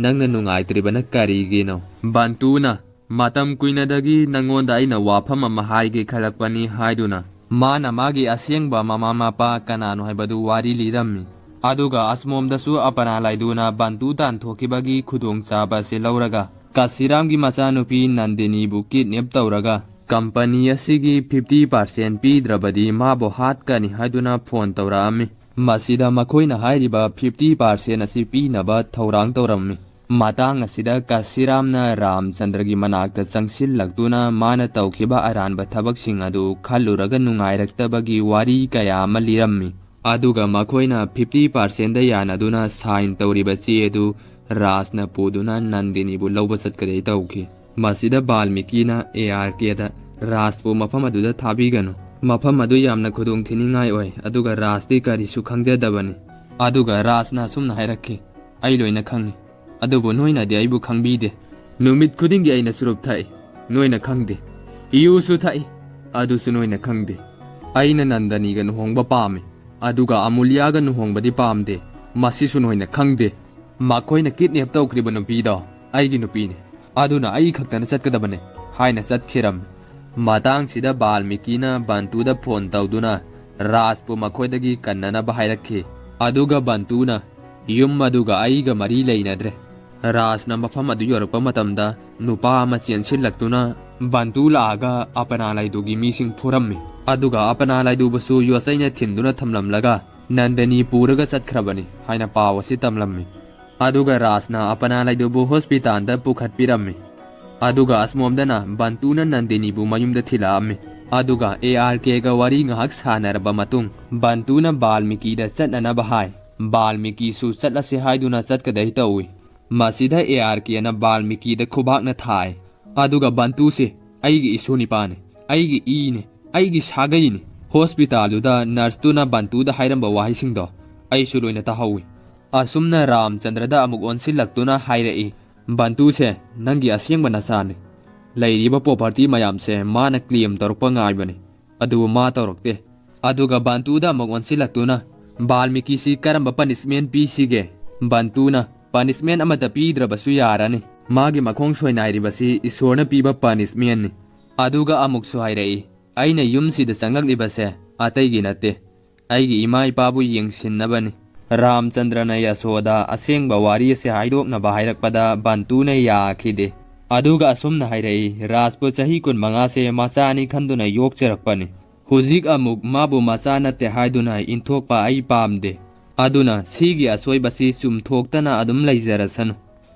ꯅꯪꯅ ꯅꯨꯡꯉꯥꯏꯇ꯭ꯔꯤꯕꯅ ꯀꯔꯤꯒꯤꯅꯣ ꯕꯟꯇꯨꯅ ꯃꯇꯝ ꯀꯨꯏꯅꯗꯒꯤ ꯅꯪꯉꯣꯟꯗ ꯑꯩꯅ ꯋꯥꯐꯝ ꯑꯃ ꯍꯥꯏꯒꯦ ꯈꯜꯂꯛꯄꯅꯤ ꯍꯥꯏꯗꯨꯅ ꯃꯥꯅ ꯃꯥꯒꯤ ꯑꯁꯦꯡꯕ ꯃꯃꯥ ꯃꯄꯥ ꯀꯅꯥꯅꯣ ꯍꯥꯏꯕꯗꯨ ꯋꯥꯔꯤ ꯂꯤꯔꯝꯃꯤ ꯑꯗꯨꯒ ꯑꯁꯃꯣꯝꯗꯁꯨ ꯑꯄꯅꯥ ꯂꯥꯏꯗꯨꯅ ꯕꯟꯇꯨ ꯇꯥꯟꯊꯣꯛꯈꯤꯕꯒꯤ ꯈꯨꯗꯣꯡꯆꯥꯕ ꯑꯁꯤ ꯂꯧꯔꯒ ꯀꯁꯤꯔꯥꯝꯒꯤ ꯃꯆꯥꯅꯨꯄꯤ ꯅꯟꯗꯤꯅꯤꯕꯨ ꯀꯤꯗꯅꯦꯞ ꯇꯧꯔꯒ ꯀꯝꯄꯅꯤ ꯑꯁꯤꯒꯤ 50% ꯄꯤꯗ꯭ꯔꯕꯗꯤ ꯃꯥꯕꯨ ꯍꯥꯠꯀꯅꯤ ꯍꯥꯏꯗꯨꯅ ꯐꯣꯟ ꯇꯧꯔꯛꯑꯝꯃꯤ ꯃꯁꯤꯗ ꯃꯈꯣꯏꯅ ꯍꯥꯏꯔꯤꯕ 50% ꯑꯁꯤ ꯄꯤꯅꯕ ꯊꯧꯔꯥꯡ ꯇꯧꯔꯝꯃꯤ ꯃꯇꯥꯡ ꯑꯁꯤꯗ ꯀꯁꯤꯔꯥꯝꯅ ꯔꯥꯝꯆꯟꯗ꯭ꯔꯒꯤ ꯃꯅꯥꯛꯇ ꯆꯪꯁꯤꯜꯂꯛꯇꯨꯅ ꯃꯥꯅ ꯇꯧꯈꯤꯕ ꯑꯔꯥꯟꯕ ꯊꯕꯛꯁꯤꯡ ꯑꯗꯨ ꯈꯜꯂꯨꯔꯒ ꯅꯨꯡꯉꯥꯏꯔꯛꯇꯕꯒꯤ ꯋꯥꯔꯤ ꯀꯌꯥ ꯑꯃ ꯂꯤꯔꯝꯃꯤ ꯑꯗꯨꯒ ꯃꯈꯣꯏꯅ 50%ꯗ ꯌꯥꯅꯗꯨꯅ ꯁꯥꯏꯟ ꯇꯧꯔꯤꯕ ꯆꯦ ꯑꯗꯨ ꯔꯥꯖꯅ ꯄꯨꯗꯨꯅ ꯅꯟꯗꯤꯅꯤꯕꯨ ꯂꯧꯕ ꯆꯠꯀꯗꯩ ꯇꯧꯈꯤ ꯃꯁꯤꯗ ꯕꯥꯜꯃꯤꯀꯤꯅ ARKꯗ ꯔꯥꯖꯄꯨ ꯃꯐꯝ ꯑꯗꯨꯗ ꯊꯥꯕꯤꯒꯅꯨ ꯃꯐꯝ ꯑꯗꯨ ꯌꯥꯝꯅ ꯈꯨꯗꯣꯡꯊꯤꯅꯤꯡꯉꯥꯏ ꯑꯣꯏ ꯑꯗꯨꯒ ꯔꯥꯖꯇꯤ ꯀꯔꯤꯁꯨ ꯈꯪꯖꯗꯕꯅꯤ ꯑꯗꯨꯒ ꯔꯥꯖꯅ ꯑꯁꯨꯝꯅ ꯍꯥꯏꯔꯛꯈꯤ ꯑꯩ ꯂꯣꯏꯅ ꯈꯪꯉꯤ ꯑꯗꯨꯕꯨ ꯅꯣꯏꯅꯗꯤ ꯑꯩꯕꯨ ꯈꯪꯕꯤꯗꯦ ꯅꯨꯃꯤꯠ ꯈꯨꯗꯤꯡꯒꯤ ꯑꯩꯅ ꯆꯨꯔꯨꯞ ꯊꯛꯏ ꯅꯣꯏꯅ ꯈꯪꯗꯦ ꯌꯨꯁꯨ ꯊꯛꯏ ꯑꯗꯨꯁꯨ ꯅꯣꯏꯅ ꯈꯪꯗꯦ ꯑꯩꯅ ꯅꯟꯗꯅꯤꯒ ꯂꯨꯍꯣꯡꯕ ꯄꯥꯝꯃꯤ ꯑꯗꯨꯒ ꯑꯃꯨꯜꯌꯥꯒ ꯂꯨꯍꯣꯡꯕꯗꯤ ꯄꯥꯝꯗꯦ ꯃꯁꯤꯁꯨ ꯅꯣꯏꯅ ꯈꯪꯗꯦ ꯃꯈꯣꯏꯅ ꯀꯤꯗꯅꯦꯞ ꯇꯧꯈ꯭ꯔꯤꯕ ꯅꯨꯄꯤꯗꯣ ꯑꯩꯒꯤ ꯅꯨꯄꯤꯅꯤ ꯑꯗꯨꯅ ꯑꯩ ꯈꯛꯇꯅ ꯆꯠꯀꯗꯕꯅꯤ ꯍꯥꯏꯅ ꯆꯠꯈꯤꯔꯝꯃꯤ ꯃꯇꯥꯡꯁꯤꯗ ꯕꯥꯜꯃꯤꯀꯤꯅ ꯕꯟꯇꯨꯗ ꯐꯣꯟ ꯇꯧꯗꯨꯅ ꯔꯥꯖꯄꯨ ꯃꯈꯣꯏꯗꯒꯤ ꯀꯟꯅꯅꯕ ꯍꯥꯏꯔꯛꯈꯤ ꯑꯗꯨꯒ ꯕꯟꯇꯨꯅ ꯌꯨꯝ ꯑꯗꯨꯒ ꯑꯩꯒ ꯃꯔꯤ ꯂꯩꯅꯗ꯭ꯔꯦ ꯔꯥꯖꯅ ꯃꯐꯝ ꯑꯗꯨ ꯌꯧꯔꯛꯄ ꯃꯇꯝꯗ ꯅꯨꯄꯥ ꯑꯃ ꯆꯦꯟꯁꯤꯜꯂꯛꯇꯨꯅ ꯕꯟꯇꯨ ꯂꯥꯛꯑꯒ ꯑꯄꯅꯥ ꯂꯥꯏꯗꯨꯒꯤ ꯃꯤꯁꯤꯡ ꯐꯨꯔꯝꯃꯤ ꯑꯗꯨꯒ ꯑꯄꯅꯥ ꯂꯥꯏꯗꯨꯕꯨꯁꯨ ꯌꯣꯠꯆꯩꯅ ꯊꯤꯟꯗꯨꯅ ꯊꯝꯂꯝꯂꯒ ꯅꯟꯗꯅꯤ ꯄꯨꯔꯒ ꯆꯠꯈ꯭ꯔꯕꯅꯤ ꯍꯥꯏꯅ ꯄꯥꯎ ꯑꯁꯤ ꯇꯝꯂꯝꯃꯤ ꯑꯗꯨꯒ ꯔꯥꯖꯅ ꯑꯄꯅꯥ ꯂꯥꯏꯗꯨꯕꯨ ꯍꯣꯁꯄꯤꯇꯥꯜꯗ ꯄꯨꯈꯠꯄꯤꯔꯝꯃꯤ ꯑꯗꯨꯒ ꯑꯁꯃꯣꯝꯗꯅ ꯕꯟꯇꯨꯅ ꯅꯟꯗꯤꯅꯤꯕꯨ ꯃꯌꯨꯝꯗ ꯊꯤꯜꯂꯛꯑꯝꯃꯤ ꯑꯗꯨꯒ ARKꯒ ꯋꯥꯔꯤ ꯉꯥꯏꯍꯥꯛ ꯁꯥꯟꯅꯔꯕ ꯃꯇꯨꯡ ꯕꯟꯇꯨꯅ ꯕꯥꯜꯃꯤꯀꯤꯗ ꯆꯠꯅꯅꯕ ꯍꯥꯏ ꯕꯥꯜꯃꯤꯀꯤꯁꯨ ꯆꯠꯂꯁꯤ ꯍꯥꯏꯗꯨꯅ ꯆꯠꯀꯗꯩ ꯇꯧꯏ ꯃꯁꯤꯗ ARKꯅ ꯕꯥꯜꯃꯤꯀꯤꯗ ꯈꯨꯕꯥꯛꯅ ꯊꯥꯏ ꯑꯗꯨꯒ ꯕꯟꯇꯨꯁꯦ ꯑꯩꯒꯤ ꯏꯁꯨꯅꯤꯄꯥꯅꯤ ꯑꯩꯒꯤ ꯏꯅꯤ ꯑꯩꯒꯤ ꯁꯥꯒꯩꯅꯤ ꯍꯣꯁꯄꯤꯇꯥꯜꯗꯨꯗ ꯅꯔꯁꯇꯨꯅ ꯕꯟꯇꯨꯗ ꯍꯥꯏꯔꯝꯕ ꯋꯥꯍꯩꯁꯤꯡꯗꯣ ꯑꯩꯁꯨ ꯂꯣꯏꯅ ꯇꯥꯍꯧꯏ ꯑꯁꯨꯝꯅ ꯔꯥꯝꯆꯟꯗ꯭ꯔꯗ ꯑꯃꯨꯛ ꯑꯣꯟꯁꯤꯜꯂꯛꯇꯨꯅ ꯍꯥꯏꯔꯛꯏ ꯕꯟꯇꯨꯁꯦ ꯅꯪꯒꯤ ꯑꯁꯦꯡꯕ ꯅꯆꯥꯅꯤ ꯂꯩꯔꯤꯕ ꯄ꯭ꯔꯣꯄꯔꯇꯤ ꯃꯌꯥꯝꯁꯦ ꯃꯥꯅ ꯀ꯭ꯂꯦꯝ ꯇꯧꯔꯛꯄ ꯉꯥꯏꯕꯅꯤ ꯑꯗꯨꯕꯨ ꯃꯥ ꯇꯧꯔꯛꯇꯦ ꯑꯗꯨꯒ ꯕꯟꯇꯨꯗ ꯑꯃꯨꯛ ꯑꯣꯟꯁꯤꯜꯂꯛꯇꯨꯅ ꯕꯥꯜꯃꯤꯀꯤꯁꯤ ꯀꯔꯝꯕ ꯄꯅꯤꯁꯃꯦꯟ ꯄꯤꯁꯤꯒꯦ ꯕꯟꯇꯨꯅ ꯄꯅꯤꯁꯃꯦꯟ ꯑꯃꯠꯇ ꯄꯤꯗ꯭ꯔꯕꯁꯨ ꯌꯥꯔꯅꯤ ꯃꯥꯒꯤ ꯃꯈꯣꯡ ꯁꯣꯏꯅꯥꯏꯔꯤꯕꯁꯤ ꯏꯁꯣꯔꯅ ꯄꯤꯕ ꯄꯅꯤꯁꯃꯦꯟꯅꯤ ꯑꯗꯨꯒ ꯑꯃꯨꯛꯁꯨ ꯍꯥꯏꯔꯛꯏ ꯑꯩꯅ ꯌꯨꯝꯁꯤꯗ ꯆꯪꯂꯛꯂꯤꯕꯁꯦ ꯑꯇꯩꯒꯤ ꯅꯠꯇꯦ ꯑꯩꯒꯤ ꯏꯃꯥ ꯏꯄꯥꯕꯨ ꯌꯦꯡꯁꯤꯟꯅꯕꯅꯤ ꯔꯥꯝꯆꯟꯗ꯭ꯔꯅ ꯌꯥꯁꯣꯗ ꯑꯁꯦꯡꯕ ꯋꯥꯔꯤ ꯑꯁꯤ ꯍꯥꯏꯗꯣꯛꯅꯕ ꯍꯥꯏꯔꯛꯄꯗ ꯕꯟꯇꯨꯅ ꯌꯥꯈꯤꯗꯦ ꯑꯗꯨꯒ ꯑꯁꯨꯝꯅ ꯍꯥꯏꯔꯛꯏ ꯔꯥꯖꯄꯨ ꯆꯍꯤ 25ꯁꯦ ꯃꯆꯥꯅꯤ ꯈꯟꯗꯨꯅ ꯌꯣꯛꯆꯔꯛꯄꯅꯤ ꯍꯧꯖꯤꯛ ꯑꯃꯨꯛ ꯃꯥꯕꯨ ꯃꯆꯥ ꯅꯠꯇꯦ ꯍꯥꯏꯗꯨꯅ ꯏꯟꯊꯣꯛꯄ ꯑꯩ ꯄꯥꯝꯗꯦ ꯑꯗꯨꯅ ꯁꯤꯒꯤ ꯑꯁꯣꯏꯕꯁꯤ ꯆꯨꯝꯊꯣꯛꯇꯅ ꯑꯗꯨꯝ ꯂꯩꯖꯔꯁꯅꯨ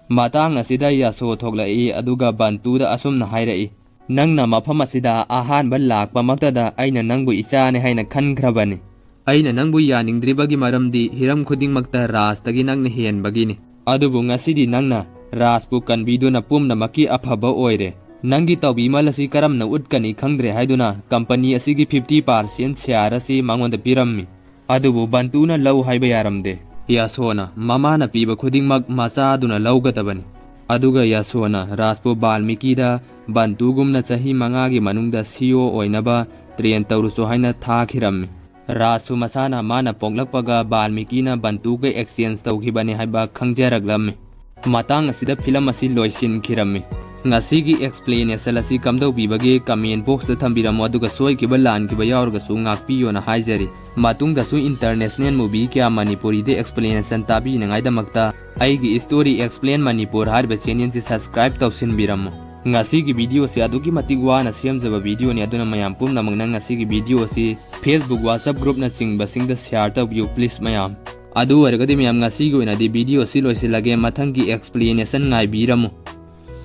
ꯃꯇꯥꯡ ꯑꯁꯤꯗ ꯌꯥꯁꯣ ꯊꯣꯛꯂꯛꯏ ꯑꯗꯨꯒ ꯕꯟꯇꯨꯗ ꯑꯁꯨꯝꯅ ꯍꯥꯏꯔꯛꯏ ꯅꯪꯅ ꯃꯐꯝ ꯑꯁꯤꯗ ꯑꯍꯥꯟꯕ ꯂꯥꯛꯄꯃꯛꯇꯗ ꯑꯩꯅ ꯅꯪꯕꯨ ꯏꯆꯥꯅꯤ ꯍꯥꯏꯅ ꯈꯟꯈ꯭ꯔꯕꯅꯤ ꯑꯩꯅ ꯅꯪꯕु ꯌꯥꯅꯤꯡꯗ꯭ꯔꯤꯕꯒꯤ ꯃꯔꯝꯗꯤ हिरम खुदिंगमक्ता राजतगी नंगना हेनबगिनी अदुबु ngасidi nangna राजपु कन्बीदुना पुमनमकी अफबा ओइरे नंगी तौबीमल असि करमना उटकनी खंगद्रे हाइदुना कंपनी असिगी 50% शेयर असि मांगोंदा पिरम्मी अदुबु बंतुना लौ हाइबा यारमदे यासोना ममाना पीबा खुदिंगमक मचादुना लौगदबनी अदुगा यासोना राजपु बाल्मीकिदा बंतुगुमना चही मंगागी मनुंगदा सीओ ओइनबा ट्रेन तौरुसो हाइना थाखिरम्मी राजसु मसाना माना पोंगलकपगा बाल्मीकिना बंतुगा exchange तौखिबनी हाइबा खंगजरगलम्मी matang asida film asi loisin khirami ngasigi explanation asi kamdau bibage comment box da thambiramo aduga soi kiba lan kiba yaurga su ngakpiyo na haijari matung da su international movie kya manipuri de explanation tabi nangai da makta aigi story explain manipur harba channel si subscribe tausin biramo ngasigi video si adugi matig wana semjaba video ni aduna mayam pumna mangna ngasigi video si Facebook WhatsApp group na singba singda share tabiyo please mayam अदु ओरगदि ma'am ngasi go ina di video si loisilage mathangi explanation ngai biramo